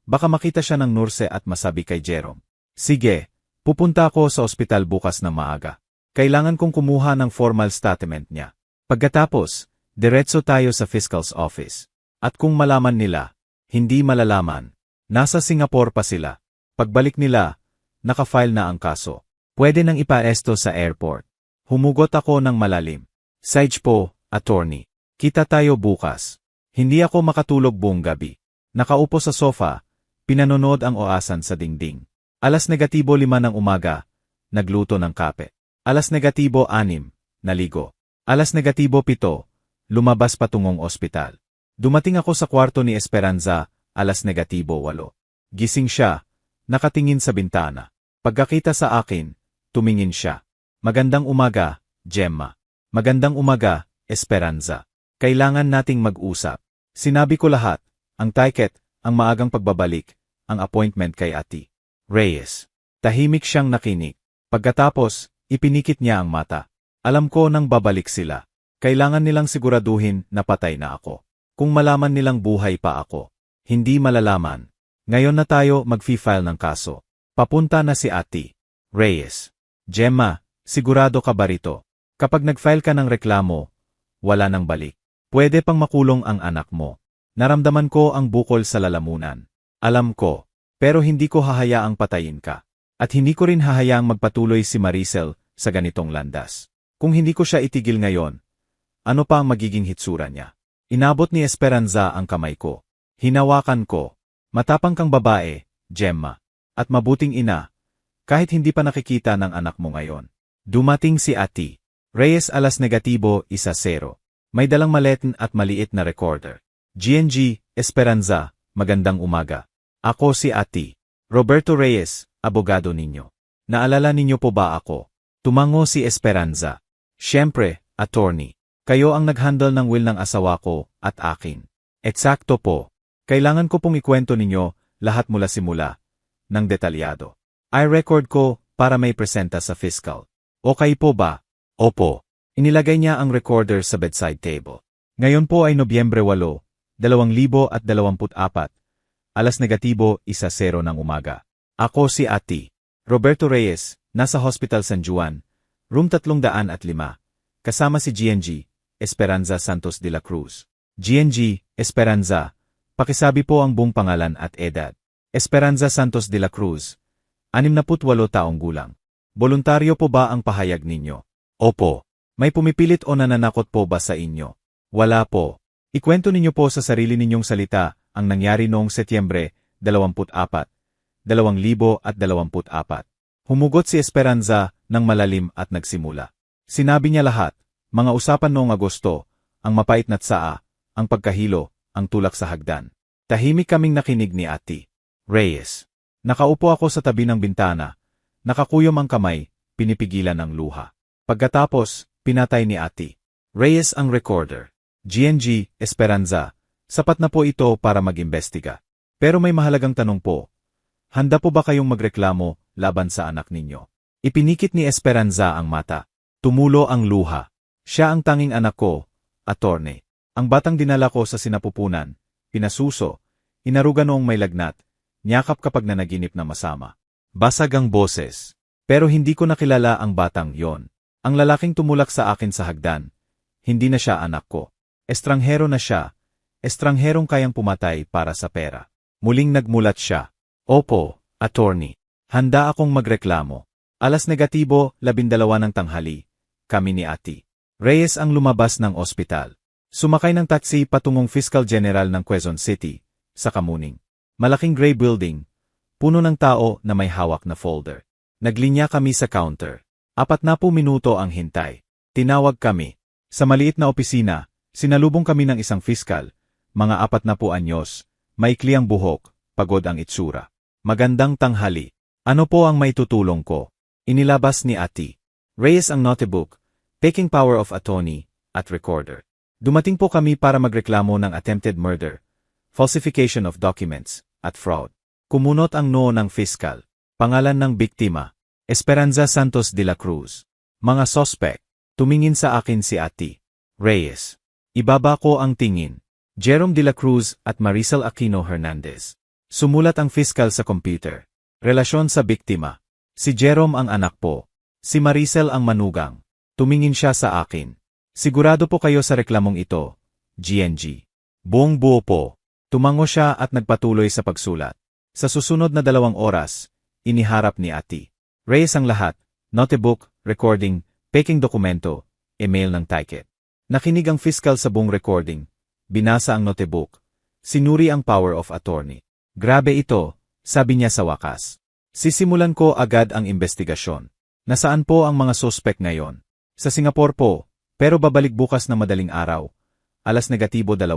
baka makita siya ng nurse at masabi kay Jerome. Sige, pupunta ako sa ospital bukas ng maaga. Kailangan kong kumuha ng formal statement niya. Pagkatapos, diretso tayo sa fiscal's office. At kung malaman nila, hindi malalaman. Nasa Singapore pa sila. Pagbalik nila, nakafile na ang kaso. Pwede nang ipa-aresto sa airport. Humugot ako ng malalim. Sige po, attorney. Kita tayo bukas. Hindi ako makatulog buong gabi. Nakaupo sa sofa, pinanonood ang oasan sa dingding. Alas negatibo 5 ng umaga, nagluto ng kape. Alas negatibo 6, naligo. Alas negatibo 7, lumabas patungong ospital. Dumating ako sa kwarto ni Esperanza, alas negatibo 8. Gising siya, nakatingin sa bintana. Pagkakita sa akin, tumingin siya. Magandang umaga, Gemma. Magandang umaga, Esperanza. Kailangan nating mag-usap. Sinabi ko lahat, ang ticket, ang maagang pagbabalik, ang appointment kay Ate Reyes. Tahimik siyang nakinig. Pagkatapos, ipinikit niya ang mata. Alam ko nang babalik sila. Kailangan nilang siguraduhin na patay na ako. Kung malaman nilang buhay pa ako, hindi malalaman. Ngayon na tayo mag-file ng kaso. Papunta na si Ate Reyes. Gemma, sigurado ka ba rito? Kapag nag-file ka ng reklamo, wala nang balik. Pwede pang makulong ang anak mo. Naramdaman ko ang bukol sa lalamunan. Alam ko, pero hindi ko hahayaang patayin ka. At hindi ko rin hahayaang magpatuloy si Maricel sa ganitong landas. Kung hindi ko siya itigil ngayon, ano pa ang magiging hitsura niya? Inabot ni Esperanza ang kamay ko. Hinawakan ko. Matapang kang babae, Gemma. At mabuting ina, kahit hindi pa nakikita ng anak mo ngayon. Dumating si Ate Reyes alas negatibo 1:0. May dalang maletin at maliit na recorder. GNG, Esperanza, magandang umaga. Ako si Ate Roberto Reyes, abogado ninyo. Naalala ninyo po ba ako? Tumango si Esperanza. Siyempre, attorney. Kayo ang nag-handle ng will ng asawa ko at akin. Eksakto po. Kailangan ko pong ikwento ninyo lahat mula simula, ng detalyado. I-record ko para may presenta sa fiscal. Okay po ba? Opo. Inilagay niya ang recorder sa bedside table. Ngayon po ay Nobyembre 8, 2024, alas negatibo 1:0 ng umaga. Ako si Ate Roberto Reyes, nasa Hospital San Juan, room 305, kasama si GNG Esperanza Santos de la Cruz. GNG Esperanza, pakisabi po ang buong pangalan at edad. Esperanza Santos de la Cruz, 68 taong gulang. Voluntaryo po ba ang pahayag ninyo? Opo. May pumipilit o nananakot po ba sa inyo? Wala po. Ikwento ninyo po sa sarili ninyong salita ang nangyari noong Setyembre 24, 2024. Humugot si Esperanza ng malalim at nagsimula. Sinabi niya lahat, mga usapan noong Agosto, ang mapait na tsaa, ang pagkahilo, ang tulak sa hagdan. Tahimik kaming nakinig ni Ate Reyes. Nakaupo ako sa tabi ng bintana. Nakakuyom ang kamay, pinipigilan ang luha. Pagkatapos, pinatay ni Ate Reyes ang recorder. GNG, Esperanza, sapat na po ito para mag-imbestiga. Pero may mahalagang tanong po. Handa po ba kayong magreklamo laban sa anak ninyo? Ipinikit ni Esperanza ang mata. Tumulo ang luha. Siya ang tanging anak ko, attorney. Ang batang dinala ko sa sinapupunan, pinasuso, inaruga noong may lagnat, niyakap kapag nanaginip na masama. Basag ang boses. Pero hindi ko nakilala ang batang yon. Ang lalaking tumulak sa akin sa hagdan. Hindi na siya anak ko. Estranghero na siya. Estrangherong kayang pumatay para sa pera. Muling nagmulat siya. Opo, attorney. Handa akong magreklamo. Alas negatibo, 12 ng tanghali. Kami ni Ati Reyes ang lumabas ng ospital. Sumakay ng taxi patungong Fiscal General ng Quezon City, sa Kamuning. Malaking gray building. Puno ng tao na may hawak na folder. Naglinya kami sa counter. 40 minuto ang hintay. Tinawag kami. Sa maliit na opisina, sinalubong kami ng isang fiskal. Mga 40 anyos. Maikli ang buhok, pagod ang itsura. Magandang tanghali. Ano po ang maitutulong ko? Inilabas ni Ati Reyes ang notebook, taking power of attorney, at recorder. Dumating po kami para magreklamo ng attempted murder, falsification of documents, at fraud. Kumunot ang noo ng fiskal. Pangalan ng biktima, Esperanza Santos de la Cruz. Mga sospek. Tumingin sa akin si Ati Reyes. Ibaba ko ang tingin. Jerome de la Cruz at Maricel Aquino Hernandez. Sumulat ang fiskal sa computer. Relasyon sa biktima. Si Jerome ang anak po. Si Maricel ang manugang. Tumingin siya sa akin. Sigurado po kayo sa reklamong ito, GNG. Buong buo po. Tumango siya at nagpatuloy sa pagsulat. Sa susunod na 2 oras, iniharap ni Ati Reyes ang lahat, notebook, recording, peking dokumento, email ng ticket. Nakinig ang fiskal sa buong recording. Binasa ang notebook. Sinuri ang power of attorney. Grabe ito, sabi niya sa wakas. Sisimulan ko agad ang investigasyon. Nasaan po ang mga suspek ngayon? Sa Singapore po, pero babalik bukas na madaling araw. Alas negatibo 2,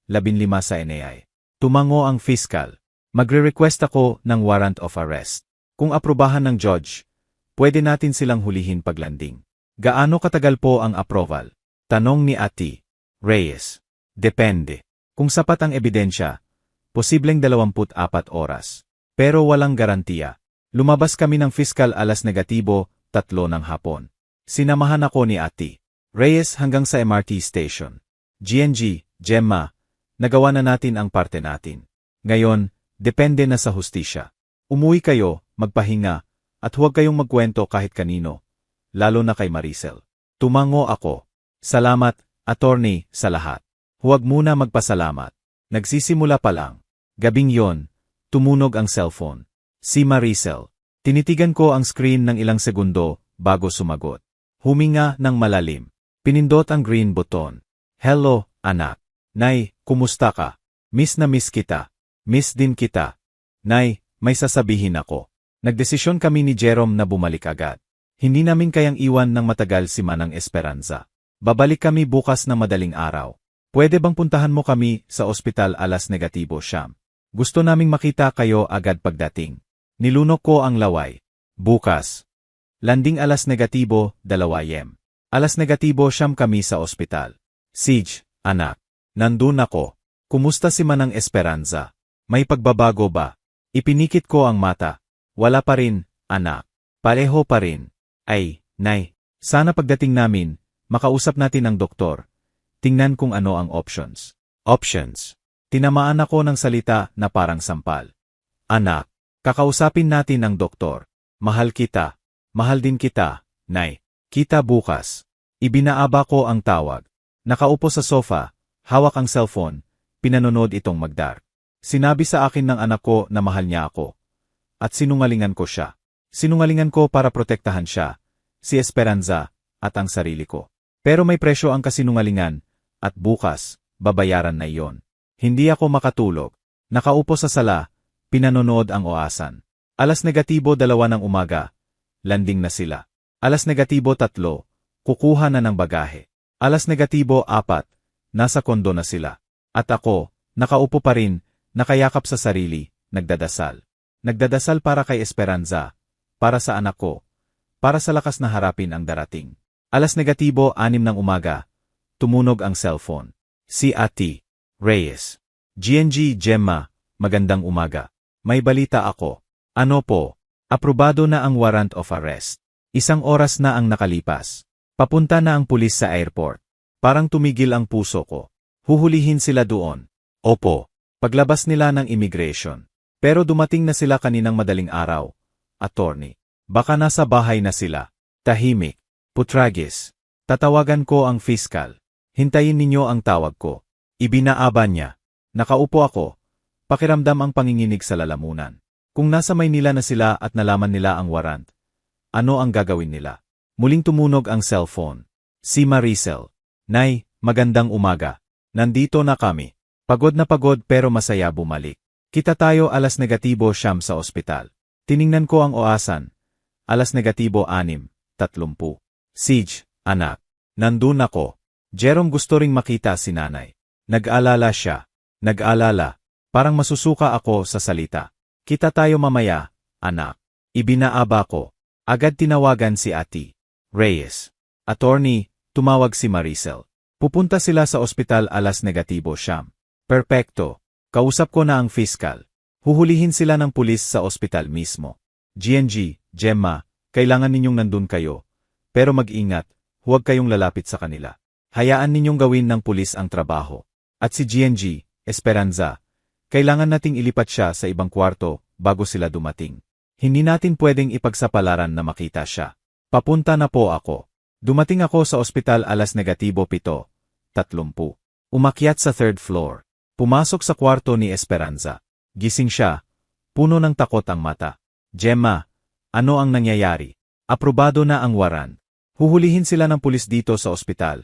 15 sa NAI. Tumango ang fiskal. Magre-request ako ng warrant of arrest. Kung aprubahan ng judge, pwede natin silang hulihin paglanding. Gaano katagal po ang approval? Tanong ni Ati Reyes. Depende. Kung sapat ang ebidensya, posibleng 24 oras. Pero walang garantiya. Lumabas kami ng fiskal alas negatibo, 3 ng hapon. Sinamahan ako ni Ati Reyes hanggang sa MRT station. GNG, Gemma, nagawa na natin ang parte natin. Ngayon, depende na sa hustisya. Umuwi kayo, magpahinga, at huwag kayong magkwento kahit kanino, lalo na kay Maricel. Tumango ako. Salamat, attorney, sa lahat. Huwag muna magpasalamat. Nagsisimula pa lang. Gabing yon, tumunog ang cellphone. Si Maricel. Tinitigan ko ang screen ng ilang segundo bago sumagot. Huminga ng malalim. Pinindot ang green button. Hello, anak. Nay, kumusta ka? Miss na miss kita. Miss din kita. Nay, may sasabihin ako. Nagdesisyon kami ni Jerome na bumalik agad. Hindi namin kayang iwan ng matagal si Manang Esperanza. Babalik kami bukas na madaling araw. Pwede bang puntahan mo kami sa ospital alas negatibo siyam? Gusto naming makita kayo agad pagdating. Nilunok ko ang laway. Bukas. Landing alas negatibo, 2 AM. Alas negatibo siyam kami sa ospital. Sige, anak. Nandun ako. Kumusta si Manang Esperanza? May pagbabago ba? Ipinikit ko ang mata. Wala pa rin, anak. Pareho pa rin. Ay, nay. Sana pagdating namin, makausap natin ang doktor. Tingnan kung ano ang options. Options. Tinamaan ako ng salita na parang sampal. Anak, kakausapin natin ang doktor. Mahal kita. Mahal din kita, nay. Kita bukas. Ibinaaba ko ang tawag. Nakaupo sa sofa, hawak ang cellphone, pinanonood itong magdar. Sinabi sa akin ng anak ko na mahal niya ako. At sinungalingan ko siya. Sinungalingan ko para protektahan siya, si Esperanza, at ang sarili ko. Pero may presyo ang kasinungalingan, at bukas, babayaran na iyon. Hindi ako makatulog. Nakaupo sa sala, pinanonood ang oasan. Alas negatibo 2 ng umaga, landing na sila. Alas negatibo 3, kukuha na ng bagahe. Alas negatibo 4, nasa kondo na sila. At ako, nakaupo pa rin, nakayakap sa sarili, nagdadasal. Nagdadasal para kay Esperanza, para sa anak ko, para sa lakas na harapin ang darating. Alas negatibo 6 ng umaga, tumunog ang cellphone. Si Ate Reyes. GNG Gemma, magandang umaga. May balita ako. Ano po? Aprobado na ang warrant of arrest. 1 oras na ang nakalipas. Papunta na ang pulis sa airport. Parang tumigil ang puso ko. Huhulihin sila doon. Opo. Paglabas nila ng immigration. Pero dumating na sila kaninang madaling araw. Attorney. Baka nasa bahay na sila. Tahimik. Putragis. Tatawagan ko ang fiscal. Hintayin ninyo ang tawag ko. Ibinaaba niya. Nakaupo ako. Pakiramdam ang panginginig sa lalamunan. Kung nasa Maynila na sila at nalaman nila ang warrant, ano ang gagawin nila? Muling tumunog ang cellphone. Si Maricel. Nay, magandang umaga. Nandito na kami. Pagod na pagod pero masaya bumalik. Kita tayo 9:00 sa ospital. Tiningnan ko ang oasan. 6:06:30. Siege, anak. Nandun ako. Jerome gusto ring makita si nanay. Nag-alala siya. Nag-alala. Parang masusuka ako sa salita. Kita tayo mamaya, anak. Ibinaaba ko. Agad tinawagan si Ate Reyes. Attorney, tumawag si Maricel. Pupunta sila sa ospital 9:00. Perpekto. Kausap ko na ang fiscal. Huhulihin sila ng pulis sa ospital mismo. GNG, Gemma, kailangan ninyong nandun kayo. Pero mag-ingat, huwag kayong lalapit sa kanila. Hayaan ninyong gawin ng pulis ang trabaho. At si GNG, Esperanza, kailangan nating ilipat siya sa ibang kwarto bago sila dumating. Hindi natin pwedeng ipagsapalaran na makita siya. Papunta na po ako. Dumating ako sa ospital 7:30. Umakyat sa 3rd floor. Pumasok sa kwarto ni Esperanza. Gising siya. Puno ng takot ang mata. Gemma, ano ang nangyayari? Aprobado na ang warrant. Huhulihin sila ng pulis dito sa ospital.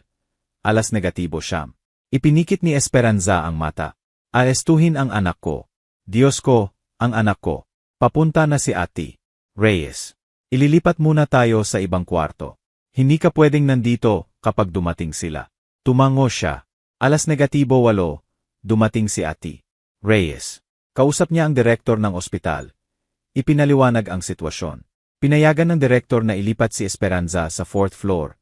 9:00. Ipinikit ni Esperanza ang mata. Arestuhin ang anak ko. Diyos ko, ang anak ko. Papunta na si Ate Reyes. Ililipat muna tayo sa ibang kwarto. Hindi ka pwedeng nandito kapag dumating sila. Tumango siya. 8:08. Dumating si Ate Reyes. Kausap niya ang direktor ng ospital. Ipinaliwanag ang sitwasyon. Pinayagan ng direktor na ilipat si Esperanza sa 4th floor,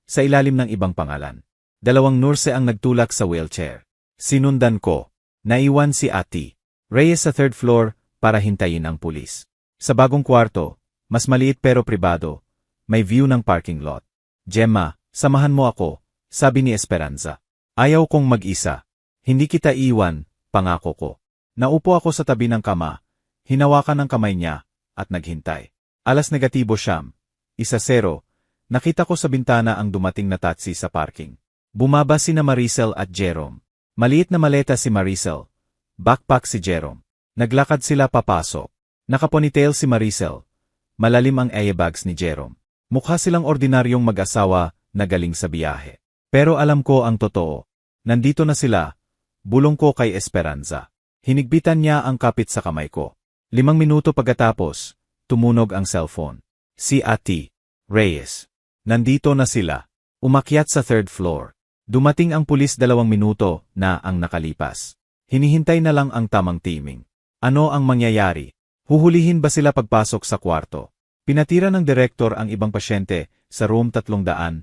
sa ilalim ng ibang pangalan. 2 nurse ang nagtulak sa wheelchair. Sinundan ko. Naiwan si Ate Reyes sa 3rd floor para hintayin ang pulis. Sa bagong kwarto, mas maliit pero pribado, may view ng parking lot. Gemma, samahan mo ako, sabi ni Esperanza. Ayaw kong mag-isa. Hindi kita iwan, pangako ko. Naupo ako sa tabi ng kama, hinawakan ng kamay niya, at naghintay. 9:00, 1:0, nakita ko sa bintana ang dumating na taxi sa parking. Bumaba sina Maricel at Jerome. Maliit na maleta si Maricel. Backpack si Jerome. Naglakad sila papasok. Nakaponytail si Maricel. Malalim ang eyebags ni Jerome. Mukha silang ordinaryong mag-asawa na galing sa biyahe. Pero alam ko ang totoo. Nandito na sila. Bulong ko kay Esperanza. Hinigpitan niya ang kapit sa kamay ko. 5 minuto pagkatapos, tumunog ang cellphone. Si Ate Reyes. Nandito na sila. Umakyat sa 3rd floor. Dumating ang pulis 2 minuto na ang nakalipas. Hinihintay na lang ang tamang timing. Ano ang mangyayari? Huhulihin ba sila pagpasok sa kwarto? Pinatira ng direktor ang ibang pasyente sa room 305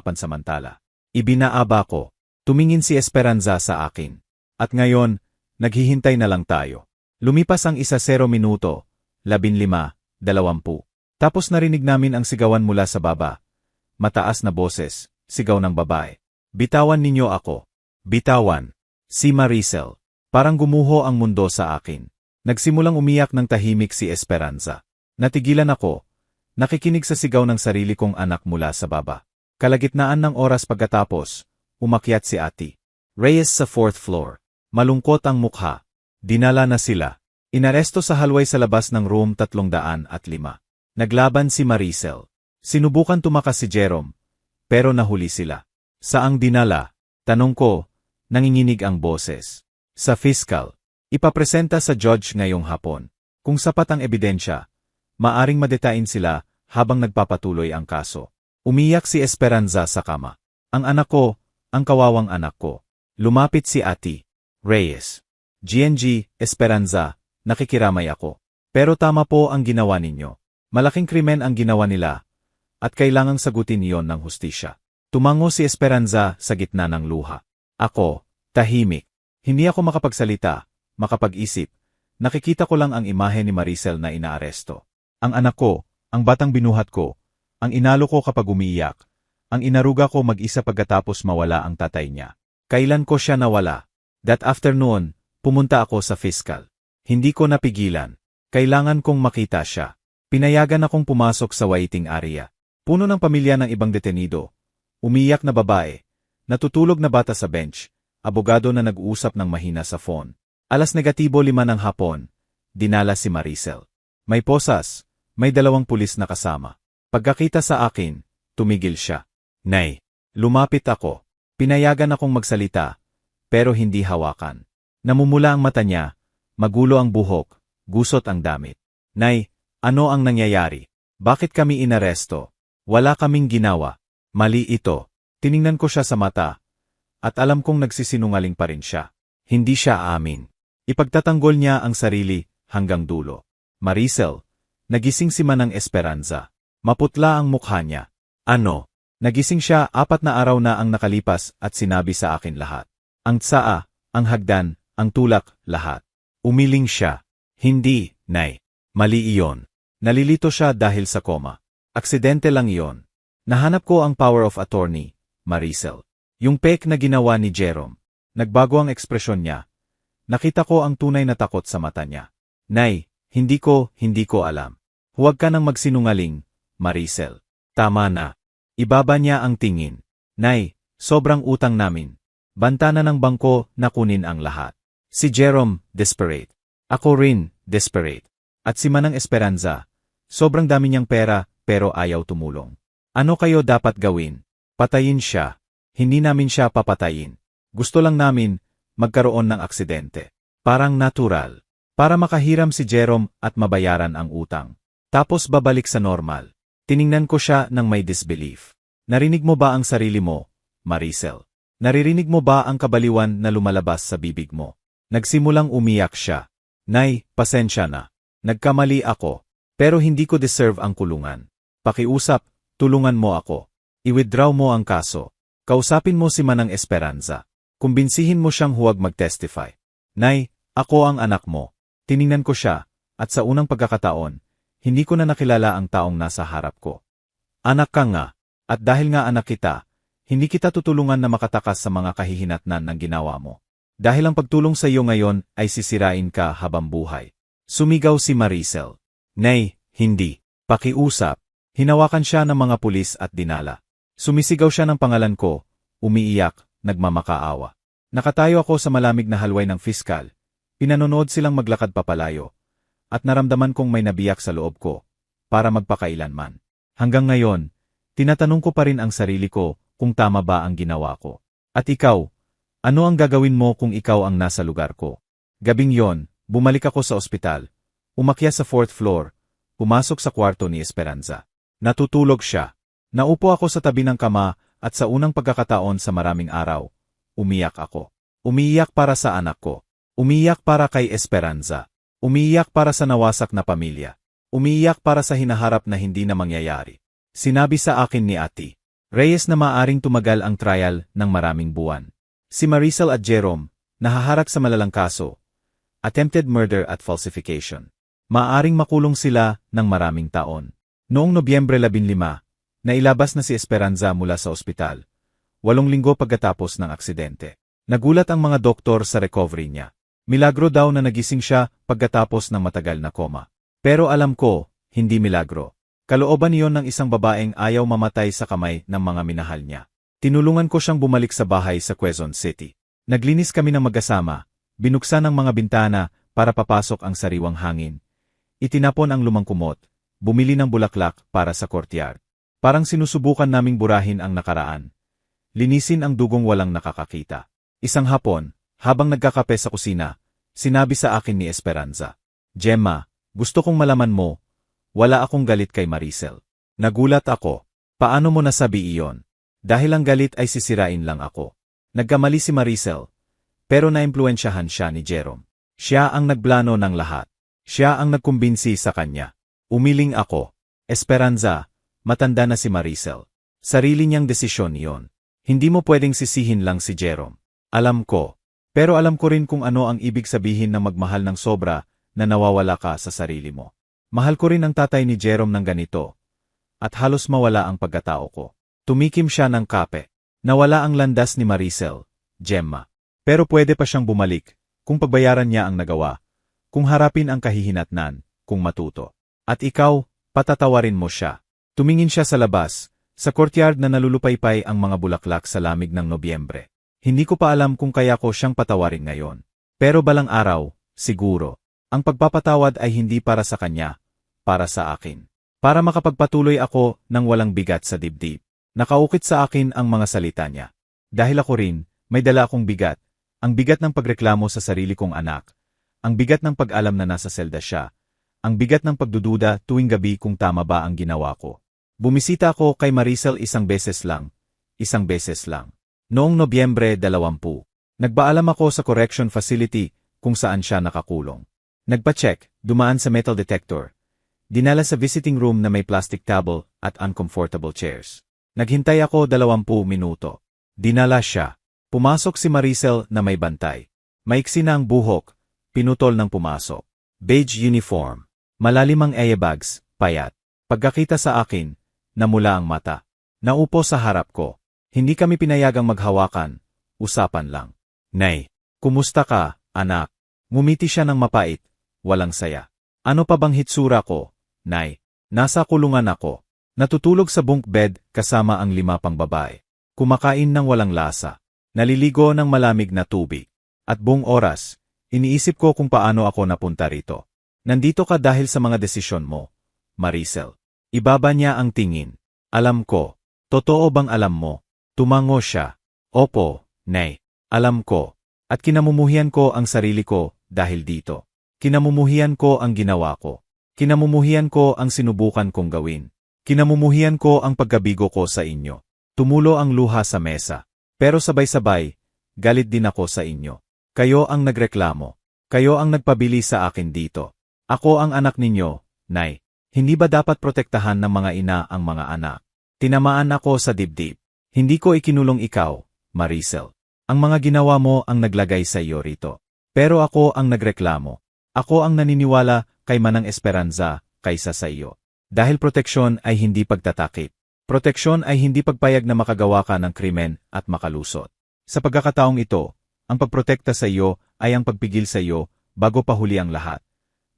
pansamantala. Ibinaaba ko. Tumingin si Esperanza sa akin. At ngayon, naghihintay na lang tayo. Lumipas ang 1:0 minuto, 15:20. Tapos narinig namin ang sigawan mula sa baba. Mataas na boses, sigaw ng babae. Bitawan ninyo ako. Bitawan. Si Maricel. Parang gumuho ang mundo sa akin. Nagsimulang umiyak ng tahimik si Esperanza. Natigilan ako. Nakikinig sa sigaw ng sarili kong anak mula sa baba. Kalagitnaan ng oras pagkatapos, umakyat si Ate Reyes sa 4th floor. Malungkot ang mukha. Dinala na sila. Inaresto sa halway sa labas ng room 305. Naglaban si Maricel. Sinubukan tumakas si Jerome. Pero nahuli sila. Saang dinala? Tanong ko, nanginginig ang boses. Sa fiscal. Ipapresenta sa judge ngayong hapon. Kung sapat ang ebidensya, maaring madetain sila habang nagpapatuloy ang kaso. Umiyak si Esperanza sa kama. Ang anak ko, ang kawawang anak ko. Lumapit si Ate Reyes. GNG, Esperanza, nakikiramay ako. Pero tama po ang ginawa ninyo. Malaking krimen ang ginawa nila, at kailangang sagutin iyon ng hustisya. Tumango si Esperanza sa gitna ng luha. Ako, tahimik. Hindi ako makapagsalita, makapag-isip. Nakikita ko lang ang imahe ni Maricel na inaaresto. Ang anak ko, ang batang binuhat ko, ang inalo ko kapag umiiyak, ang inaruga ko mag-isa pagkatapos mawala ang tatay niya. Kailan ko siya nawala? That afternoon, pumunta ako sa fiscal. Hindi ko napigilan. Kailangan kong makita siya. Pinayagan akong pumasok sa waiting area. Puno ng pamilya ng ibang detenido. Umiyak na babae. Natutulog na bata sa bench. Abogado na nag-uusap ng mahina sa phone. 5:05 ng hapon. Dinala si Maricel. May posas. May 2 pulis na kasama. Pagkakita sa akin, tumigil siya. Nay. Lumapit ako. Pinayagan akong magsalita. Pero hindi hawakan. Namumula ang mata niya. Magulo ang buhok. Gusot ang damit. Nay, ano ang nangyayari? Bakit kami inaresto? Wala kaming ginawa. Mali ito. Tiningnan ko siya sa mata. At alam kong nagsisinungaling pa rin siya. Hindi siya amin. Ipagtatanggol niya ang sarili hanggang dulo. Maricel, nagising si Manang Esperanza. Maputla ang mukha niya. Ano? Nagising siya 4 na araw na ang nakalipas at sinabi sa akin lahat. Ang tsaa, ang hagdan, ang tulak, lahat. Umiling siya. Hindi, Nay. Mali iyon. Nalilito siya dahil sa koma. Aksidente lang iyon. Nahanap ko ang power of attorney, Maricel. Yung pek na ginawa ni Jerome. Nagbago ang ekspresyon niya. Nakita ko ang tunay na takot sa mata niya. Nay, hindi ko alam. Huwag ka nang magsinungaling, Maricel. Tama na. Ibaba niya ang tingin. Nay, sobrang utang namin. Banta na ng bangko na kunin ang lahat. Si Jerome, desperate. Ako rin, desperate. At si Manang Esperanza, sobrang dami niyang pera pero ayaw tumulong. Ano kayo dapat gawin? Patayin siya. Hindi namin siya papatayin. Gusto lang namin magkaroon ng aksidente. Parang natural. Para makahiram si Jerome at mabayaran ang utang. Tapos babalik sa normal. Tiningnan ko siya ng may disbelief. Narinig mo ba ang sarili mo, Maricel? Naririnig mo ba ang kabaliwan na lumalabas sa bibig mo? Nagsimulang umiyak siya. Nay, pasensya na. Nagkamali ako. Pero hindi ko deserve ang kulungan. Pakiusap, tulungan mo ako. I-withdraw mo ang kaso. Kausapin mo si Manang Esperanza. Kumbinsihin mo siyang huwag mag-testify. Nay, ako ang anak mo. Tiningnan ko siya, at sa unang pagkakataon, hindi ko na nakilala ang taong nasa harap ko. Anak ka nga, at dahil nga anak kita, hindi kita tutulungan na makatakas sa mga kahihinatnan ng ginawa mo. Dahil ang pagtulong sa iyo ngayon ay sisirain ka habang buhay. Sumigaw si Maricel. Nay, hindi. Pakiusap. Hinawakan siya ng mga pulis at dinala. Sumisigaw siya ng pangalan ko, umiiyak, nagmamakaawa. Nakatayo ako sa malamig na halway ng fiskal. Pinanonood silang maglakad papalayo. At naramdaman kong may nabiyak sa loob ko, para magpakailanman. Hanggang ngayon, tinatanong ko pa rin ang sarili ko kung tama ba ang ginawa ko. At ikaw, ano ang gagawin mo kung ikaw ang nasa lugar ko? Gabing yon, bumalik ako sa ospital. Umakyat sa 4th floor, pumasok sa kwarto ni Esperanza. Natutulog siya. Naupo ako sa tabi ng kama at sa unang pagkakataon sa maraming araw, umiyak ako. Umiiyak para sa anak ko. Umiiyak para kay Esperanza. Umiiyak para sa nawasak na pamilya. Umiiyak para sa hinaharap na hindi na mangyayari. Sinabi sa akin ni Ate Reyes na maaring tumagal ang trial ng maraming buwan. Si Maricel at Jerome, nahaharap sa malalang kaso, attempted murder at falsification. Maaring makulong sila ng maraming taon. Noong Nobyembre 15, nailabas na si Esperanza mula sa ospital, 8 linggo pagkatapos ng aksidente. Nagulat ang mga doktor sa recovery niya. Milagro daw na nagising siya pagkatapos ng matagal na koma. Pero alam ko, hindi milagro. Kalooban iyon ng isang babaeng ayaw mamatay sa kamay ng mga minahal niya. Tinulungan ko siyang bumalik sa bahay sa Quezon City. Naglinis kami ng magkasama, binuksan ang mga bintana para papasok ang sariwang hangin. Itinapon ang lumang kumot, bumili ng bulaklak para sa courtyard. Parang sinusubukan naming burahin ang nakaraan. Linisin ang dugong walang nakakakita. Isang hapon, habang nagkakape sa kusina, sinabi sa akin ni Esperanza, Gemma, gusto kong malaman mo, wala akong galit kay Maricel. Nagulat ako. Paano mo nasabi iyon? Dahil ang galit ay sisirain lang ako. Nagkamali si Maricel, pero naimpluwensyahan siya ni Jerome. Siya ang nagplano ng lahat. Siya ang nagkumbinsi sa kanya. Umiling ako. Esperanza, matanda na si Maricel. Sarili niyang desisyon iyon. Hindi mo pwedeng sisihin lang si Jerome. Alam ko. Pero alam ko rin kung ano ang ibig sabihin ng magmahal ng sobra na nawawala ka sa sarili mo. Mahal ko rin ang tatay ni Jerome ng ganito. At halos mawala ang pagkatao ko. Tumikim siya ng kape. Nawala ang landas ni Maricel, Gemma. Pero pwede pa siyang bumalik, kung pagbayaran niya ang nagawa, kung harapin ang kahihinatnan, kung matuto. At ikaw, patatawarin mo siya. Tumingin siya sa labas, sa courtyard na nalulupaypay ang mga bulaklak sa lamig ng Nobyembre. Hindi ko pa alam kung kaya ko siyang patawarin ngayon. Pero balang araw, siguro, ang pagpapatawad ay hindi para sa kanya, para sa akin. Para makapagpatuloy ako ng walang bigat sa dibdib. Nakaukit sa akin ang mga salita niya. Dahil ako rin, may dala akong bigat. Ang bigat ng pagreklamo sa sarili kong anak. Ang bigat ng pag-alam na nasa selda siya. Ang bigat ng pagdududa tuwing gabi kung tama ba ang ginawa ko. Bumisita ako kay Maricel isang beses lang. Isang beses lang. Noong Nobyembre 20. Nagpaalam ako sa correction facility kung saan siya nakakulong. Nagpa-check, dumaan sa metal detector. Dinala sa visiting room na may plastic table at uncomfortable chairs. Naghintay ako 20 minuto. Dinala siya. Pumasok si Maricel na may bantay. Maiksi na ang buhok, pinutol ng pumasok. Beige uniform. Malalim ang eyebags, payat. Pagkakita sa akin, namula ang mata. Naupo sa harap ko. Hindi kami pinayagang maghawakan. Usapan lang. Nay, kumusta ka, anak? Ngumiti siya ng mapait. Walang saya. Ano pa bang hitsura ko, Nay? Nasa kulungan ako. Natutulog sa bunk bed kasama ang 5 pang babae. Kumakain ng walang lasa. Naliligo ng malamig na tubig. At buong oras, iniisip ko kung paano ako napunta rito. Nandito ka dahil sa mga desisyon mo, Maricel. Ibaba niya ang tingin. Alam ko. Totoo bang alam mo? Tumango siya. Opo, Nay. Alam ko. At kinamumuhian ko ang sarili ko dahil dito. Kinamumuhian ko ang ginawa ko. Kinamumuhian ko ang sinubukan kong gawin. Kinamumuhian ko ang pagkabigo ko sa inyo. Tumulo ang luha sa mesa. Pero sabay-sabay, galit din ako sa inyo. Kayo ang nagreklamo. Kayo ang nagpabili sa akin dito. Ako ang anak ninyo, Nay. Hindi ba dapat protektahan ng mga ina ang mga anak? Tinamaan ako sa dibdib. Hindi ko ikinulong ikaw, Maricel. Ang mga ginawa mo ang naglagay sa iyo rito. Pero ako ang nagreklamo. Ako ang naniniwala kay Manang Esperanza kaysa sa iyo. Dahil proteksyon ay hindi pagtatakip. Proteksyon ay hindi pagpayag na makagawa ka ng krimen at makalusot. Sa pagkakataong ito, ang pagprotekta sa iyo ay ang pagpigil sa iyo bago pahuli ang lahat.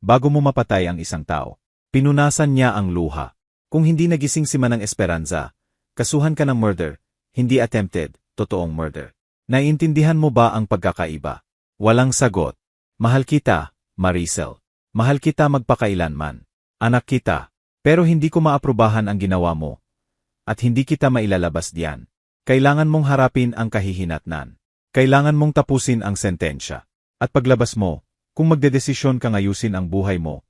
Bago mo mapatay ang isang tao. Pinunasan niya ang luha. Kung hindi nagising si Manang Esperanza, kasuhan ka ng murder, hindi attempted, totoong murder. Naiintindihan mo ba ang pagkakaiba? Walang sagot. Mahal kita, Maricel. Mahal kita magpakailanman. Anak kita. Pero hindi ko maaprubahan ang ginawa mo. At hindi kita mailalabas diyan. Kailangan mong harapin ang kahihinatnan. Kailangan mong tapusin ang sentensya. At paglabas mo, kung magdedesisyon kang ayusin ang buhay mo,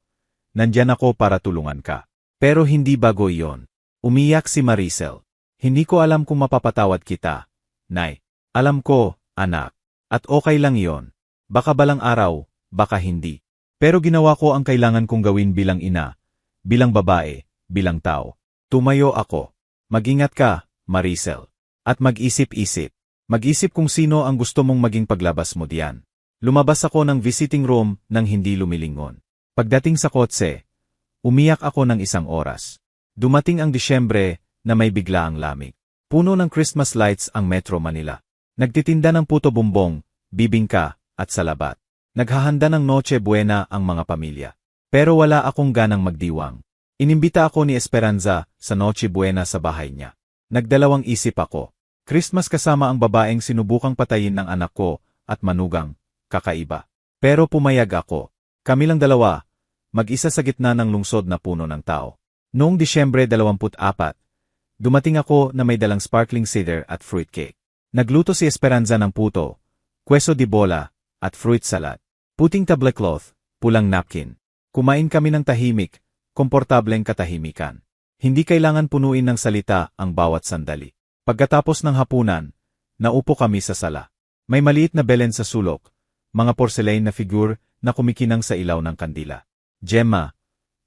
nandyan ako para tulungan ka. Pero hindi bago iyon. Umiyak si Maricel. Hindi ko alam kung mapapatawad kita, Nay. Alam ko, anak. At okay lang iyon. Baka balang araw, baka hindi. Pero ginawa ko ang kailangan kong gawin bilang ina, bilang babae, bilang tao. Tumayo ako. Mag-ingat ka, Maricel. At mag-isip-isip. Mag-isip kung sino ang gusto mong maging paglabas mo diyan. Lumabas ako ng visiting room nang hindi lumilingon. Pagdating sa kotse, umiyak ako ng 1 oras. Dumating ang Disyembre na may bigla ang lamig. Puno ng Christmas lights ang Metro Manila. Nagtitinda ng puto bumbong, bibingka, at salabat. Naghahanda ng Noche Buena ang mga pamilya. Pero wala akong ganang magdiwang. Inimbita ako ni Esperanza sa Noche Buena sa bahay niya. Nagdalawang isip ako. Christmas kasama ang babaeng sinubukang patayin ng anak ko at manugang, kakaiba. Pero pumayag ako. Kami lang dalawa, mag-isa sa gitna ng lungsod na puno ng tao. Noong Disyembre 24, dumating ako na may dalang sparkling cider at fruitcake. Nagluto si Esperanza ng puto, queso di bola, at fruit salad. Puting tablecloth, pulang napkin. Kumain kami ng tahimik, komportableng katahimikan. Hindi kailangan punuin ng salita ang bawat sandali. Pagkatapos ng hapunan, naupo kami sa sala. May maliit na belen sa sulok, mga porcelain na figure na kumikinang sa ilaw ng kandila. Gemma,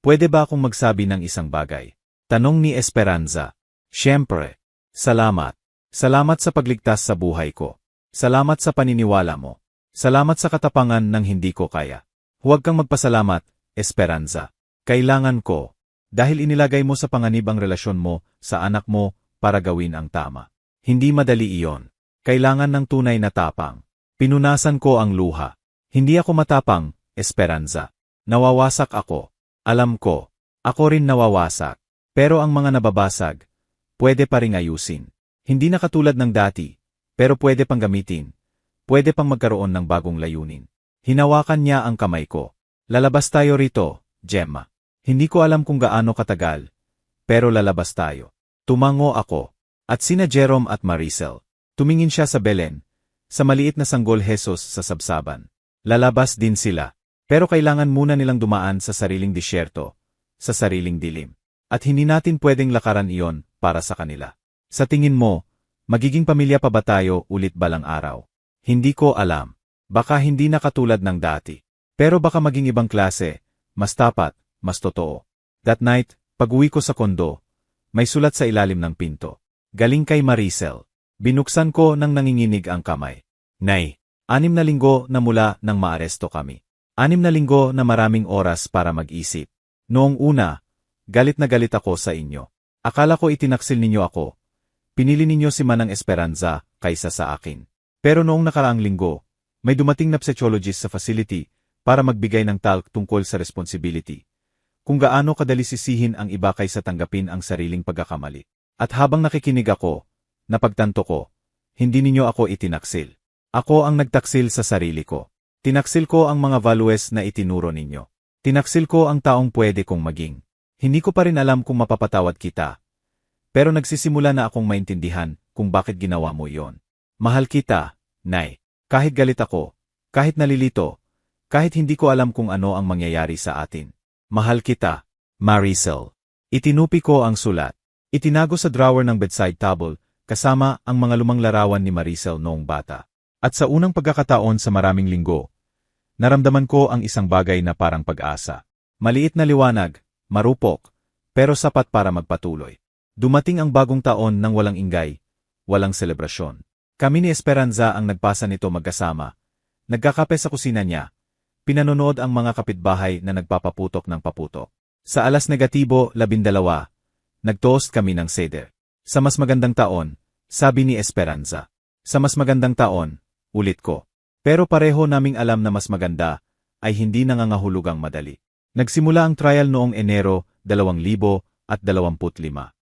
pwede ba akong magsabi ng isang bagay? Tanong ni Esperanza. Siyempre. Salamat. Salamat sa pagligtas sa buhay ko. Salamat sa paniniwala mo. Salamat sa katapangan ng hindi ko kaya. Huwag kang magpasalamat, Esperanza. Kailangan ko. Dahil inilagay mo sa panganib ang relasyon mo sa anak mo para gawin ang tama. Hindi madali iyon. Kailangan ng tunay na tapang. Pinunasan ko ang luha. Hindi ako matapang, Esperanza. Nawawasak ako. Alam ko. Ako rin nawawasak. Pero ang mga nababasag, pwede pa ring ayusin. Hindi na katulad ng dati, pero pwede pang gamitin. Pwede pang magkaroon ng bagong layunin. Hinawakan niya ang kamay ko. Lalabas tayo rito, Gemma. Hindi ko alam kung gaano katagal, pero lalabas tayo. Tumango ako. At sina Jerome at Maricel. Tumingin siya sa Belen, sa maliit na sanggol Jesus sa sabsaban. Lalabas din sila. Pero kailangan muna nilang dumaan sa sariling disyerto, sa sariling dilim. At hindi natin pwedeng lakaran iyon para sa kanila. Sa tingin mo, magiging pamilya pa ba tayo ulit balang araw? Hindi ko alam. Baka hindi na katulad ng dati. Pero baka maging ibang klase, mas tapat, mas totoo. That night, pag-uwi ko sa kondo, may sulat sa ilalim ng pinto. Galing kay Maricel. Binuksan ko nang nanginginig ang kamay. Nay, 6 na linggo na mula nang maaresto kami. 6 na linggo na maraming oras para mag-isip. Noong una, galit na galit ako sa inyo. Akala ko itinaksil ninyo ako. Pinili ninyo si Manang Esperanza kaysa sa akin. Pero noong nakaraang linggo, may dumating na psychologist sa facility para magbigay ng talk tungkol sa responsibility. Kung gaano kadali sisihin ang iba kaysa tanggapin ang sariling pagkakamali. At habang nakikinig ako, napagtanto ko, hindi ninyo ako itinaksil. Ako ang nagtaksil sa sarili ko. Tinaksil ko ang mga values na itinuro ninyo. Tinaksil ko ang taong pwede kong maging. Hindi ko pa rin alam kung mapapatawad kita. Pero nagsisimula na akong maintindihan kung bakit ginawa mo iyon. Mahal kita, Nay. Kahit galit ako, kahit nalilito, kahit hindi ko alam kung ano ang mangyayari sa atin. Mahal kita, Maricel. Itinupi ko ang sulat. Itinago sa drawer ng bedside table, kasama ang mga lumang larawan ni Maricel noong bata. At sa unang pagkakataon sa maraming linggo, naramdaman ko ang isang bagay na parang pag-asa. Maliit na liwanag, marupok, pero sapat para magpatuloy. Dumating ang bagong taon nang walang ingay, walang selebrasyon. Kami ni Esperanza ang nagpasa nito magkasama. Nagkakape sa kusina niya. Pinanonood ang mga kapitbahay na nagpapaputok ng paputok. Sa alas negatibo 12, nagtoast kami ng seder. Sa mas magandang taon, sabi ni Esperanza. Sa mas magandang taon, ulit ko. Pero pareho naming alam na mas maganda ay hindi nangangahulugang madali. Nagsimula ang trial noong Enero 2025.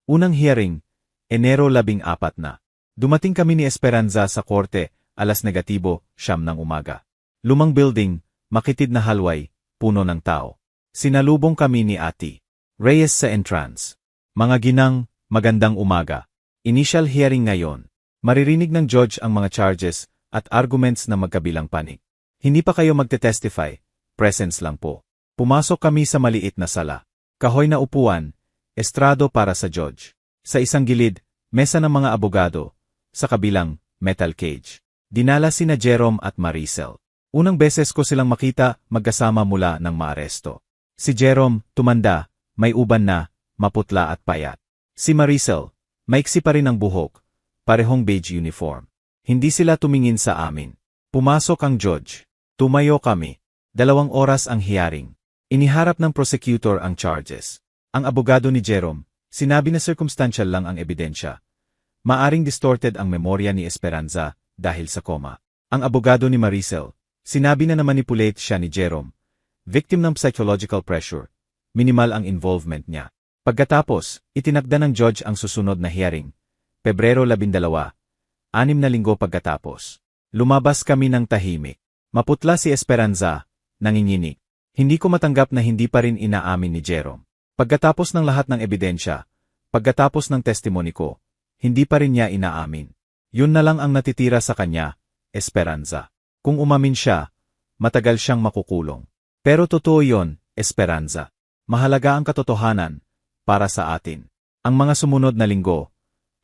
Unang hearing, Enero 14 na. Dumating kami ni Esperanza sa korte, alas negatibo 9 ng umaga. Lumang building, makitid na halway, puno ng tao. Sinalubong kami ni Ati Reyes sa entrance. Mga ginang, magandang umaga. Initial hearing ngayon. Maririnig ng judge ang mga charges at arguments na magkabilang panig. Hindi pa kayo magte-testify, presence lang po. Pumasok kami sa maliit na sala. Kahoy na upuan, estrado para sa judge. Sa isang gilid, mesa ng mga abogado. Sa kabilang, metal cage. Dinala sina Jerome at Maricel. Unang beses ko silang makita magkasama mula nang maaresto. Si Jerome, tumanda, may uban na, maputla at payat. Si Maricel, maiksi pa rin ang buhok, parehong beige uniform. Hindi sila tumingin sa amin. Pumasok ang judge. Tumayo kami. 2 oras ang hearing. Iniharap ng prosecutor ang charges. Ang abogado ni Jerome, sinabi na circumstantial lang ang ebidensya. Maaring distorted ang memorya ni Esperanza dahil sa coma. Ang abogado ni Maricel, sinabi na na-manipulate siya ni Jerome. Victim ng psychological pressure. Minimal ang involvement niya. Pagkatapos, itinakda ng judge ang susunod na hearing. Pebrero 12, 6 na linggo pagkatapos. Lumabas kami ng tahimik. Maputla si Esperanza, nanginginig. Hindi ko matanggap na hindi pa rin inaamin ni Jerome. Pagkatapos ng lahat ng ebidensya, pagkatapos ng testimony ko, hindi pa rin niya inaamin. Yun na lang ang natitira sa kanya, Esperanza. Kung umamin siya, matagal siyang makukulong. Pero totoo yon, Esperanza. Mahalaga ang katotohanan para sa atin. Ang mga sumunod na linggo,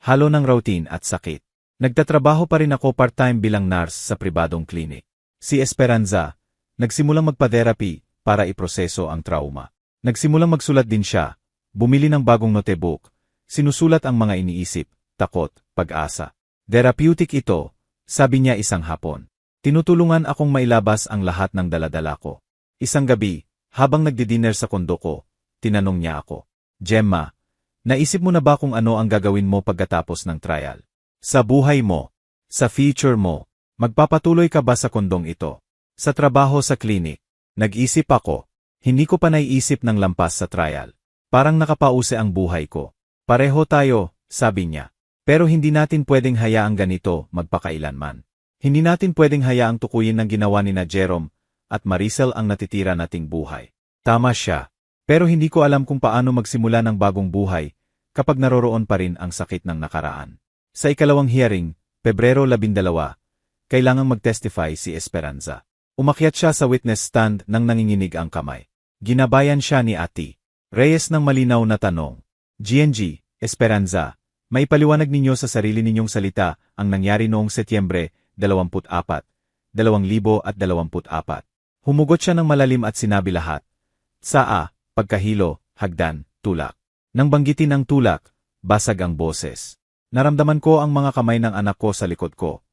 halo ng routine at sakit. Nagtatrabaho pa rin ako part-time bilang nurse sa pribadong clinic. Si Esperanza, nagsimulang magpa-therapy para iproseso ang trauma. Nagsimulang magsulat din siya, bumili ng bagong notebook, sinusulat ang mga iniisip, takot, pag-asa. Therapeutic ito, sabi niya isang hapon. Tinutulungan akong mailabas ang lahat ng daladala ko. Isang gabi, habang nagdi-dinner sa kondo ko, tinanong niya ako, Gemma, naisip mo na ba kung ano ang gagawin mo pagkatapos ng trial? Sa buhay mo, sa future mo, magpapatuloy ka ba sa kondong ito? Sa trabaho sa clinic, nag-isip ako, hindi ko pa naiisip ng lampas sa trial. Parang nakapause ang buhay ko. Pareho tayo, sabi niya. Pero hindi natin pwedeng hayaang ganito magpakailanman. Hindi natin pwedeng hayaang tukuyin ng ginawa ni na Jerome at Maricel ang natitira nating buhay. Tama siya. Pero hindi ko alam kung paano magsimula ng bagong buhay kapag naroroon pa rin ang sakit ng nakaraan. Sa ikalawang hearing, Pebrero 12, kailangang mag-testify si Esperanza. Umakyat siya sa witness stand nang nanginginig ang kamay. Ginabayan siya ni Ati Reyes ng malinaw na tanong. GNG, Esperanza, maipaliwanag ninyo sa sarili ninyong salita ang nangyari noong Setyembre 24, 2024. Humugot siya ng malalim at sinabi lahat. Saa, pagkahilo, hagdan, tulak. Nang banggitin ang tulak, basag ang boses. Naramdaman ko ang mga kamay ng anak ko sa likod ko.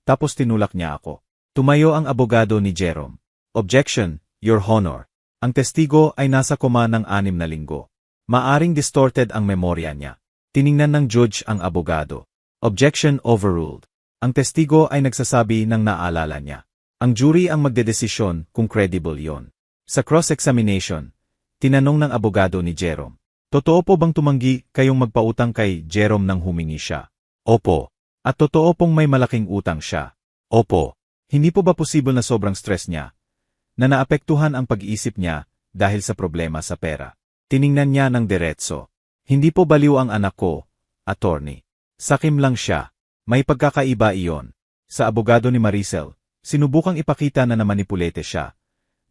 Tapos tinulak niya ako. Tumayo ang abogado ni Jerome. Objection, Your Honor. Ang testigo ay nasa koma ng 6 na linggo. Maaring distorted ang memorya niya. Tiningnan ng judge ang abogado. Objection overruled. Ang testigo ay nagsasabi ng naalala niya. Ang jury ang magdedesisyon kung credible yon. Sa cross-examination, tinanong ng abogado ni Jerome. Totoo po bang tumanggi kayong magpautang kay Jerome nang humingi siya? Opo. At totoo pong may malaking utang siya? Opo. Hindi po ba posible na sobrang stress niya? Na naapektuhan ang pag-iisip niya dahil sa problema sa pera? Tiningnan niya ng diretso. Hindi po baliw ang anak ko, attorney. Sakim lang siya. May pagkakaiba iyon. Sa abogado ni Maricel, sinubukang ipakita na namanipulete siya.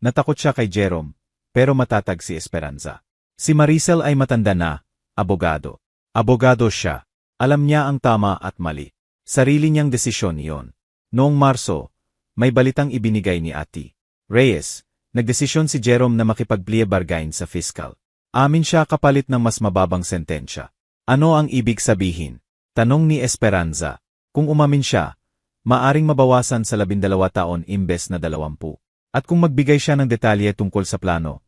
Natakot siya kay Jerome, pero matatag si Esperanza. Si Maricel ay matanda na, abogado. Abogado siya. Alam niya ang tama at mali. Sarili niyang desisyon iyon. Noong Marso, may balitang ibinigay ni Ati Reyes. Nagdesisyon si Jerome na makipag-plea bargain sa fiscal. Amin siya kapalit ng mas mababang sentensya. Ano ang ibig sabihin? Tanong ni Esperanza. Kung umamin siya, maaring mabawasan sa 12 taon imbes na 20. At kung magbigay siya ng detalye tungkol sa plano,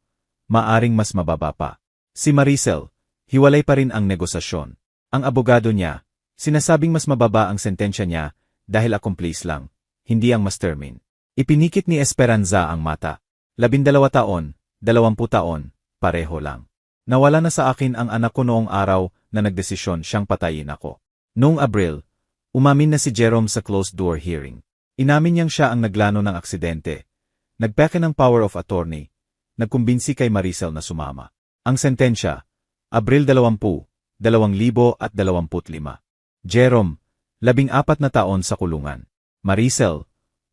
maaring mas mababa pa. Si Maricel, hiwalay pa rin ang negosasyon. Ang abogado niya, sinasabing mas mababa ang sentensya niya dahil accomplice lang, hindi ang mastermind. Ipinikit ni Esperanza ang mata. 12 taon, 20 taon, pareho lang. Nawala na sa akin ang anak ko noong araw na nagdesisyon siyang patayin ako. Noong Abril, umamin na si Jerome sa closed-door hearing. Inamin niyang siya ang naglano ng aksidente. Nagpeke ng power of attorney. Nagkumbinsi kay Maricel na sumama. Ang sentensya, Abril 20, 2025. Jerome, 14 na taon sa kulungan. Maricel,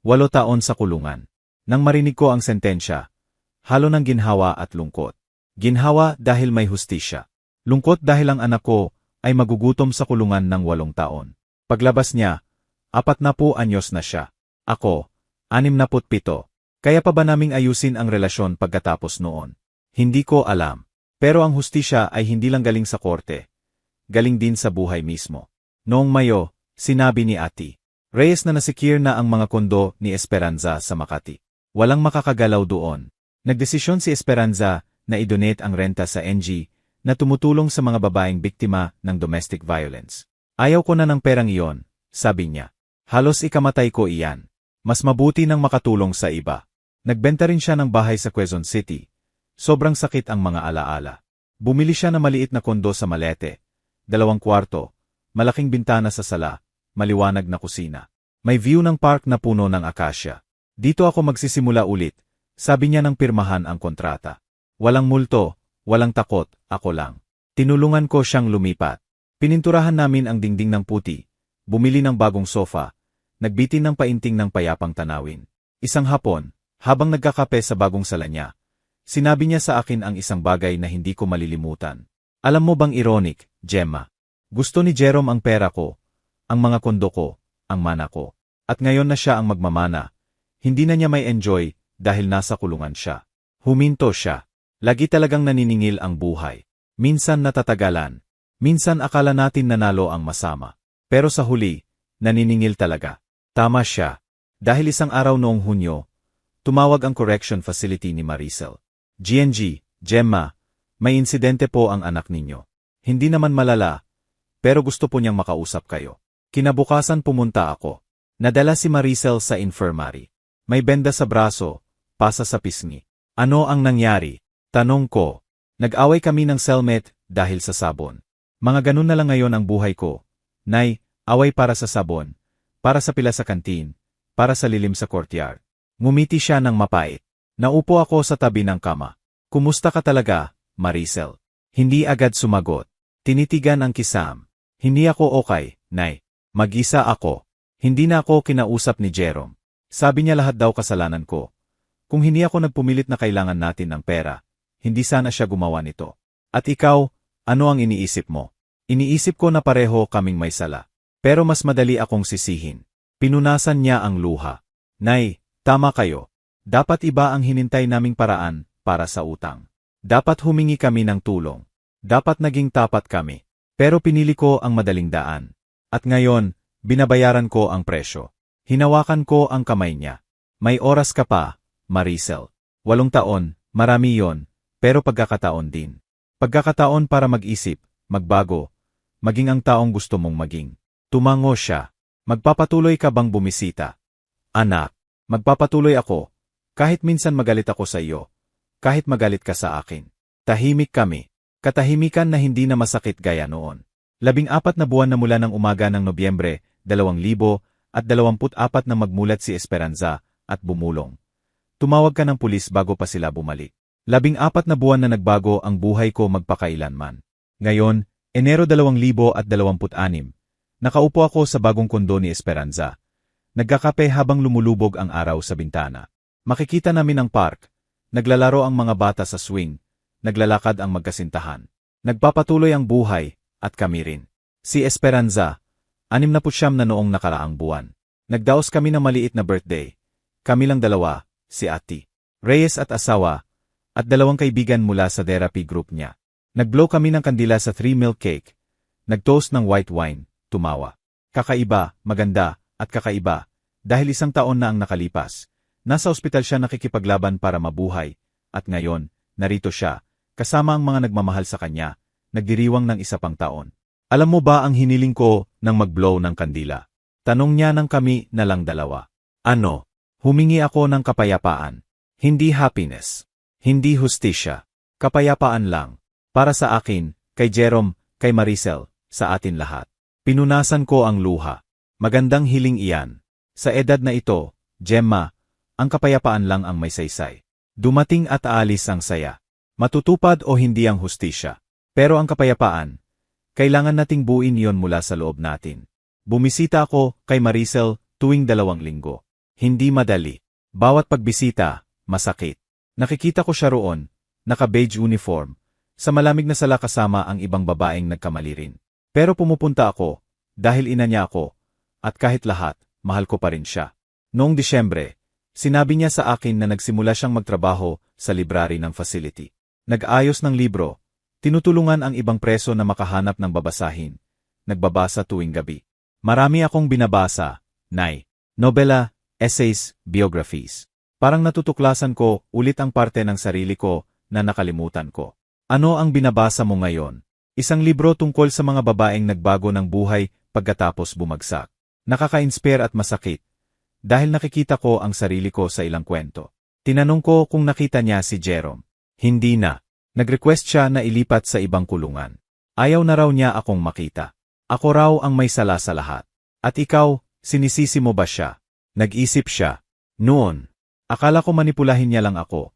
8 taon sa kulungan. Nang marinig ko ang sentensya, halo ng ginhawa at lungkot. Ginhawa dahil may hustisya. Lungkot dahil ang anak ko ay magugutom sa kulungan ng 8 taon. Paglabas niya, 40 anyos na siya. Ako, 67. Kaya pa ba naming ayusin ang relasyon pagkatapos noon? Hindi ko alam. Pero ang hustisya ay hindi lang galing sa korte. Galing din sa buhay mismo. Noong Mayo, sinabi ni Ati Reyes na nasikir na ang mga kondo ni Esperanza sa Makati. Walang makakagalaw doon. Nagdesisyon si Esperanza na i-donate ang renta sa NG na tumutulong sa mga babaeng biktima ng domestic violence. Ayaw ko na ng perang iyon, sabi niya. Halos ikamatay ko iyan. Mas mabuti nang makatulong sa iba. Nagbenta rin siya ng bahay sa Quezon City. Sobrang sakit ang mga alaala. Bumili siya ng maliit na kondo sa Malete. 2 kwarto, malaking bintana sa sala, maliwanag na kusina. May view ng park na puno ng akasya. Dito ako magsisimula ulit, sabi niya nang pirmahan ang kontrata. Walang multo, walang takot, ako lang. Tinulungan ko siyang lumipat. Pininturahan namin ang dingding ng puti, bumili ng bagong sofa, nagbitin ng painting ng payapang tanawin. Isang hapon, habang nagkakape sa bagong sala niya, sinabi niya sa akin ang isang bagay na hindi ko malilimutan. Alam mo bang ironic, Gemma? Gusto ni Jerome ang pera ko, ang mga kondo ko, ang mana ko. At ngayon na siya ang magmamana. Hindi na niya may enjoy dahil nasa kulungan siya. Huminto siya. Lagi talagang naniningil ang buhay. Minsan natatagalan. Minsan akala natin nanalo ang masama. Pero sa huli, naniningil talaga. Tama siya. Dahil isang araw noong Hunyo, tumawag ang correction facility ni Maricel. GNG, Gemma, may insidente po ang anak ninyo. Hindi naman malala, pero gusto po niyang makausap kayo. Kinabukasan pumunta ako. Nadala si Maricel sa infirmary. May benda sa braso, pasa sa pisngi. Ano ang nangyari? Tanong ko. Nag-away kami ng cellmate dahil sa sabon. Mga ganun na lang ngayon ang buhay ko. Nay, away para sa sabon, para sa pila sa kantin, para sa lilim sa courtyard. Ngumiti siya ng mapait. Naupo ako sa tabi ng kama. Kumusta ka talaga, Maricel? Hindi agad sumagot. Tinitigan ang kisam. Hindi ako okay, Nay. Mag-isa ako. Hindi na ako kinausap ni Jerome. Sabi niya lahat daw kasalanan ko. Kung hindi ako nagpumilit na kailangan natin ng pera, hindi sana siya gumawa nito. At ikaw, ano ang iniisip mo? Iniisip ko na pareho kaming may sala. Pero mas madali akong sisihin. Pinunasan niya ang luha. Nay, tama kayo. Dapat iba ang hinintay naming paraan para sa utang. Dapat humingi kami ng tulong. Dapat naging tapat kami. Pero pinili ko ang madaling daan. At ngayon, binabayaran ko ang presyo. Hinawakan ko ang kamay niya. May oras ka pa, Maricel. 8 taon, marami yon, pero pagkakataon din. Pagkakataon para mag-isip, magbago, maging ang taong gusto mong maging. Tumango siya. Magpapatuloy ka bang bumisita? Anak, magpapatuloy ako. Kahit minsan magalit ako sa iyo. Kahit magalit ka sa akin. Tahimik kami. Katahimikan na hindi na masakit gaya noon. 14 na buwan na mula ng umaga ng Nobyembre, 2024 na magmulat si Esperanza at bumulong. Tumawag ka ng pulis bago pa sila bumalik. 14 na buwan na nagbago ang buhay ko magpakailanman. Ngayon, Enero 2026, nakaupo ako sa bagong kondo ni Esperanza. Nagkakape habang lumulubog ang araw sa bintana. Makikita namin ang park. Naglalaro ang mga bata sa swing. Naglalakad ang magkasintahan. Nagpapatuloy ang buhay, at kami rin. Si Esperanza, 69 na noong nakaraang buwan. Nagdaos kami ng maliit na birthday. Kami lang dalawa, si Ati Reyes at asawa, at 2 kaibigan mula sa therapy group niya. Nagblow kami ng kandila sa 3-milk cake. Nagtoast ng white wine, tumawa. Kakaiba, maganda, at kakaiba, dahil 1 taon na ang nakalipas. Nasa ospital siya nakikipaglaban para mabuhay, at ngayon, narito siya, kasama ang mga nagmamahal sa kanya, nagdiriwang ng 1 pang taon. Alam mo ba ang hiniling ko nang mag-blow ng kandila? Tanong niya nang kami na lang dalawa. Ano? Humingi ako ng kapayapaan. Hindi happiness. Hindi hustisya. Kapayapaan lang. Para sa akin, kay Jerome, kay Maricel, sa atin lahat. Pinunasan ko ang luha. Magandang hiling iyan. Sa edad na ito, Gemma, ang kapayapaan lang ang may saysay. Dumating at aalis ang saya. Matutupad o hindi ang hustisya. Pero ang kapayapaan, kailangan nating buuin iyon mula sa loob natin. Bumisita ako kay Maricel tuwing 2 linggo. Hindi madali. Bawat pagbisita, masakit. Nakikita ko siya roon, naka-beige uniform, sa malamig na sala kasama ang ibang babaeng nagkamali rin. Pero pumupunta ako, dahil ina niya ako, at kahit lahat, mahal ko pa rin siya. Noong Disyembre, sinabi niya sa akin na nagsimula siyang magtrabaho sa library ng facility. Nag-ayos ng libro, tinutulungan ang ibang preso na makahanap ng babasahin, nagbabasa tuwing gabi. Marami akong binabasa, Nay. Nobela, essays, biographies. Parang natutuklasan ko ulit ang parte ng sarili ko na nakalimutan ko. Ano ang binabasa mo ngayon? Isang libro tungkol sa mga babaeng nagbago ng buhay pagkatapos bumagsak. Nakaka-inspire at masakit. Dahil nakikita ko ang sarili ko sa ilang kwento. Tinanong ko kung nakita niya si Jerome. Hindi na. Nag-request siya na ilipat sa ibang kulungan. Ayaw na raw niya akong makita. Ako raw ang may sala sa lahat. At ikaw, sinisisi mo ba siya? Nag-isip siya. Noon, akala ko manipulahin niya lang ako.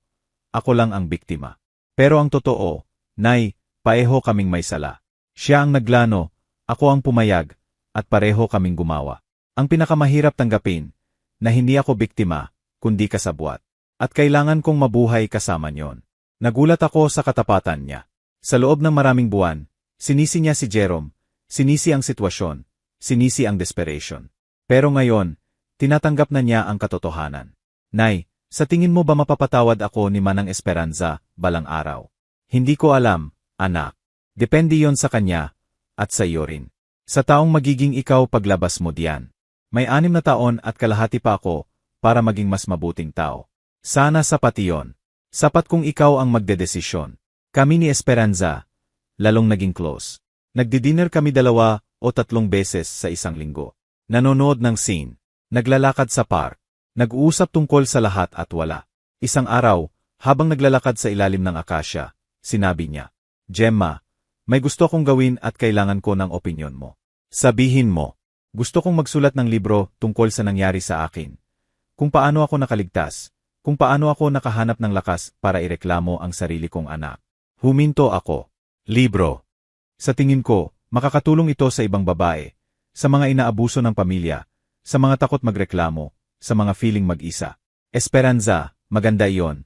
Ako lang ang biktima. Pero ang totoo, Nay, pareho kaming may sala. Siya ang naglano, ako ang pumayag, at pareho kaming gumawa. Ang pinakamahirap tanggapin, na hindi ako biktima, kundi kasabwat. At kailangan kong mabuhay kasama niyon. Nagulat ako sa katapatan niya. Sa loob ng maraming buwan, sinisi niya si Jerome, sinisi ang sitwasyon, sinisi ang desperation. Pero ngayon, tinatanggap na niya ang katotohanan. Nay, sa tingin mo ba mapapatawad ako ni Manang Esperanza balang araw? Hindi ko alam, anak. Depende yon sa kanya, at sa iyo rin. Sa taong magiging ikaw paglabas mo diyan. May 6 na taon at kalahati pa ako para maging mas mabuting tao. Sana sapat iyon. Sapat kung ikaw ang magdedesisyon. Kami ni Esperanza, lalong naging close. Nagdi-dinner kami 2 o 3 beses sa isang linggo. Nanonood ng scene. Naglalakad sa park. Nag-uusap tungkol sa lahat at wala. Isang araw, habang naglalakad sa ilalim ng akasya, sinabi niya, Gemma, may gusto kong gawin at kailangan ko ng opinyon mo. Sabihin mo, gusto kong magsulat ng libro tungkol sa nangyari sa akin. Kung paano ako nakaligtas, kung paano ako nakahanap ng lakas para ireklamo ang sarili kong anak. Huminto ako. Libro. Sa tingin ko, makakatulong ito sa ibang babae, sa mga inaabuso ng pamilya, sa mga takot magreklamo, sa mga feeling mag-isa. Esperanza, maganda iyon.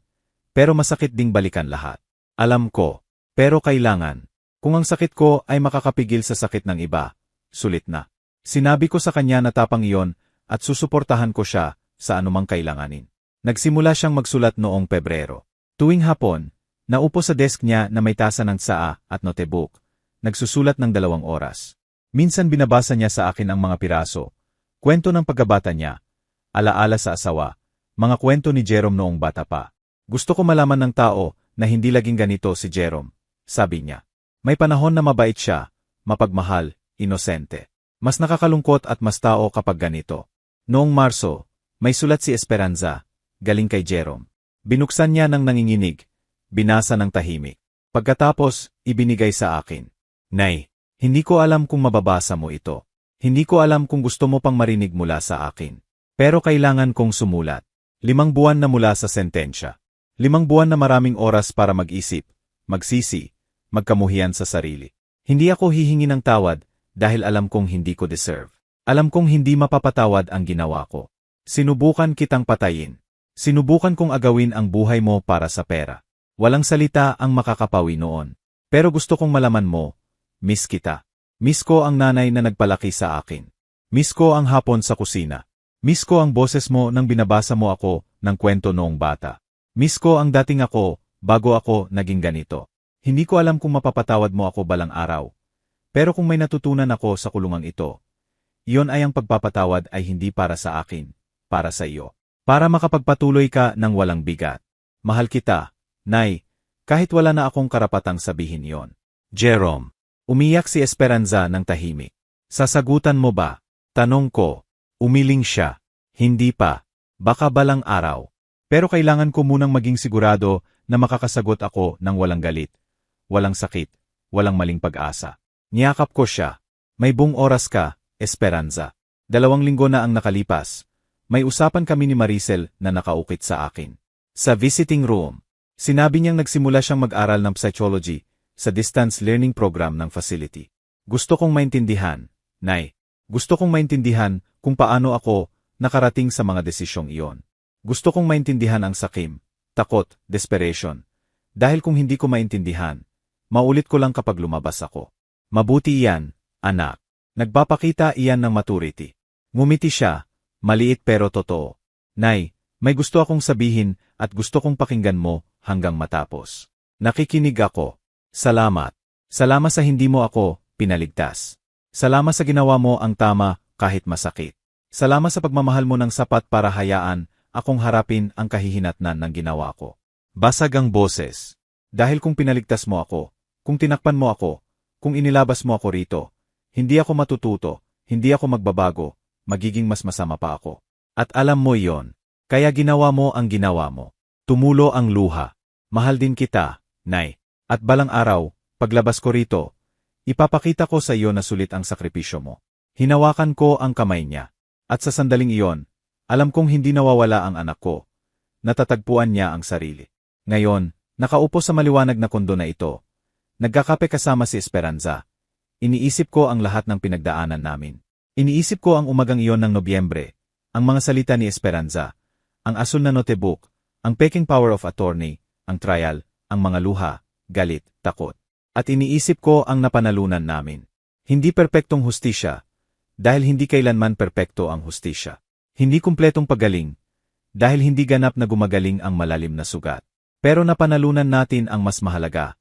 Pero masakit ding balikan lahat. Alam ko, pero kailangan. Kung ang sakit ko ay makakapigil sa sakit ng iba, sulit na. Sinabi ko sa kanya na tapang iyon at susuportahan ko siya sa anumang kailanganin. Nagsimula siyang magsulat noong Pebrero. Tuwing hapon, naupo sa desk niya na may tasa ng tsaa at notebook. Nagsusulat ng 2 oras. Minsan binabasa niya sa akin ang mga piraso, kwento ng pagkabata niya, alaala sa asawa, mga kwento ni Jerome noong bata pa. Gusto ko malaman ng tao na hindi laging ganito si Jerome, sabi niya. May panahon na mabait siya, mapagmahal, inosente. Mas nakakalungkot at mas tao kapag ganito. Noong Marso, may sulat si Esperanza, galing kay Jerome. Binuksan niya ng nanginginig, binasa ng tahimik. Pagkatapos, ibinigay sa akin. Nay, hindi ko alam kung mababasa mo ito. Hindi ko alam kung gusto mo pang marinig mula sa akin. Pero kailangan kong sumulat. 5 buwan na mula sa sentensya. 5 buwan na maraming oras para mag-isip, magsisi, magkamuhian sa sarili. Hindi ako hihingi ng tawad dahil alam kong hindi ko deserve. Alam kong hindi mapapatawad ang ginawa ko. Sinubukan kitang patayin. Sinubukan kong agawin ang buhay mo para sa pera. Walang salita ang makakapawi noon. Pero gusto kong malaman mo, miss kita. Miss ko ang nanay na nagpalaki sa akin. Miss ko ang hapon sa kusina. Miss ko ang boses mo nang binabasa mo ako ng kwento noong bata. Miss ko ang dating ako bago ako naging ganito. Hindi ko alam kung mapapatawad mo ako balang araw. Pero kung may natutunan ako sa kulungang ito, iyon ay ang pagpapatawad ay hindi para sa akin, para sa iyo. Para makapagpatuloy ka ng walang bigat. Mahal kita, Nay, kahit wala na akong karapatang sabihin iyon. Jerome. Umiyak si Esperanza ng tahimik. Sasagutan mo ba? Tanong ko. Umiling siya. Hindi pa. Baka balang araw. Pero kailangan ko munang maging sigurado na makakasagot ako ng walang galit, walang sakit, walang maling pag-asa. Niyakap ko siya. May buong oras ka, Esperanza. 2 linggo na ang nakalipas. May usapan kami ni Maricel na nakaukit sa akin. Sa visiting room, sinabi niyang nagsimula siyang mag-aral ng psychology sa distance learning program ng facility. Gusto kong maintindihan, Nay. Gusto kong maintindihan kung paano ako nakarating sa mga desisyong iyon. Gusto kong maintindihan ang sakim, takot, desperation. Dahil kung hindi ko maintindihan, maulit ko lang kapag lumabas ako. Mabuti iyan, anak. Nagpapakita iyan ng maturity. Ngumiti siya, maliit pero totoo. Nay, may gusto akong sabihin at gusto kong pakinggan mo hanggang matapos. Nakikinig ako. Salamat. Salamat sa hindi mo ako pinaligtas. Salamat sa ginawa mo ang tama kahit masakit. Salamat sa pagmamahal mo ng sapat para hayaan akong harapin ang kahihinatnan ng ginawa ko. Basag ang boses. Dahil kung pinaligtas mo ako, kung tinakpan mo ako, kung inilabas mo ako rito, hindi ako matututo, hindi ako magbabago, magiging mas masama pa ako. At alam mo iyon. Kaya ginawa mo ang ginawa mo. Tumulo ang luha. Mahal din kita, Nay. At balang araw, paglabas ko rito, ipapakita ko sa iyo na sulit ang sakripisyo mo. Hinawakan ko ang kamay niya. At sa sandaling iyon, alam kong hindi nawawala ang anak ko. Natatagpuan niya ang sarili. Ngayon, nakaupo sa maliwanag na kondo na ito. Nagkakape kasama si Esperanza. Iniisip ko ang lahat ng pinagdaanan namin. Iniisip ko ang umagang iyon ng Nobyembre, ang mga salita ni Esperanza, ang asul na notebook, ang peking power of attorney, ang trial, ang mga luha, galit, takot. At iniisip ko ang napanalunan namin. Hindi perpektong hustisya, dahil hindi kailanman perpekto ang hustisya. Hindi kumpletong pagaling, dahil hindi ganap na gumagaling ang malalim na sugat. Pero napanalunan natin ang mas mahalaga,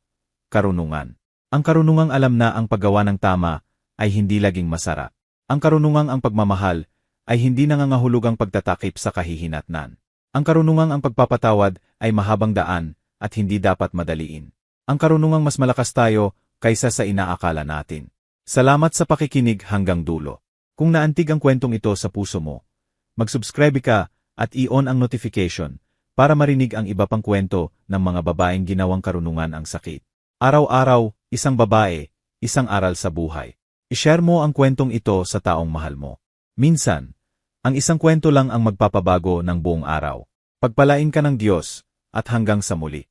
karunungan. Ang karunungang alam na ang paggawa ng tama ay hindi laging masarap. Ang karunungang ang pagmamahal ay hindi nangangahulugang pagtatakip sa kahihinatnan. Ang karunungang ang pagpapatawad ay mahabang daan at hindi dapat madaliin. Ang karunungang mas malakas tayo kaysa sa inaakala natin. Salamat sa pakikinig hanggang dulo. Kung naantig ang kwentong ito sa puso mo, mag-subscribe ka at i-on ang notification para marinig ang iba pang kwento ng mga babaeng ginawang karunungan ang sakit. Araw-araw, isang babae, isang aral sa buhay. I-share mo ang kwentong ito sa taong mahal mo. Minsan, ang isang kwento lang ang magpapabago ng buong araw. Pagpalain ka ng Diyos, at hanggang sa muli.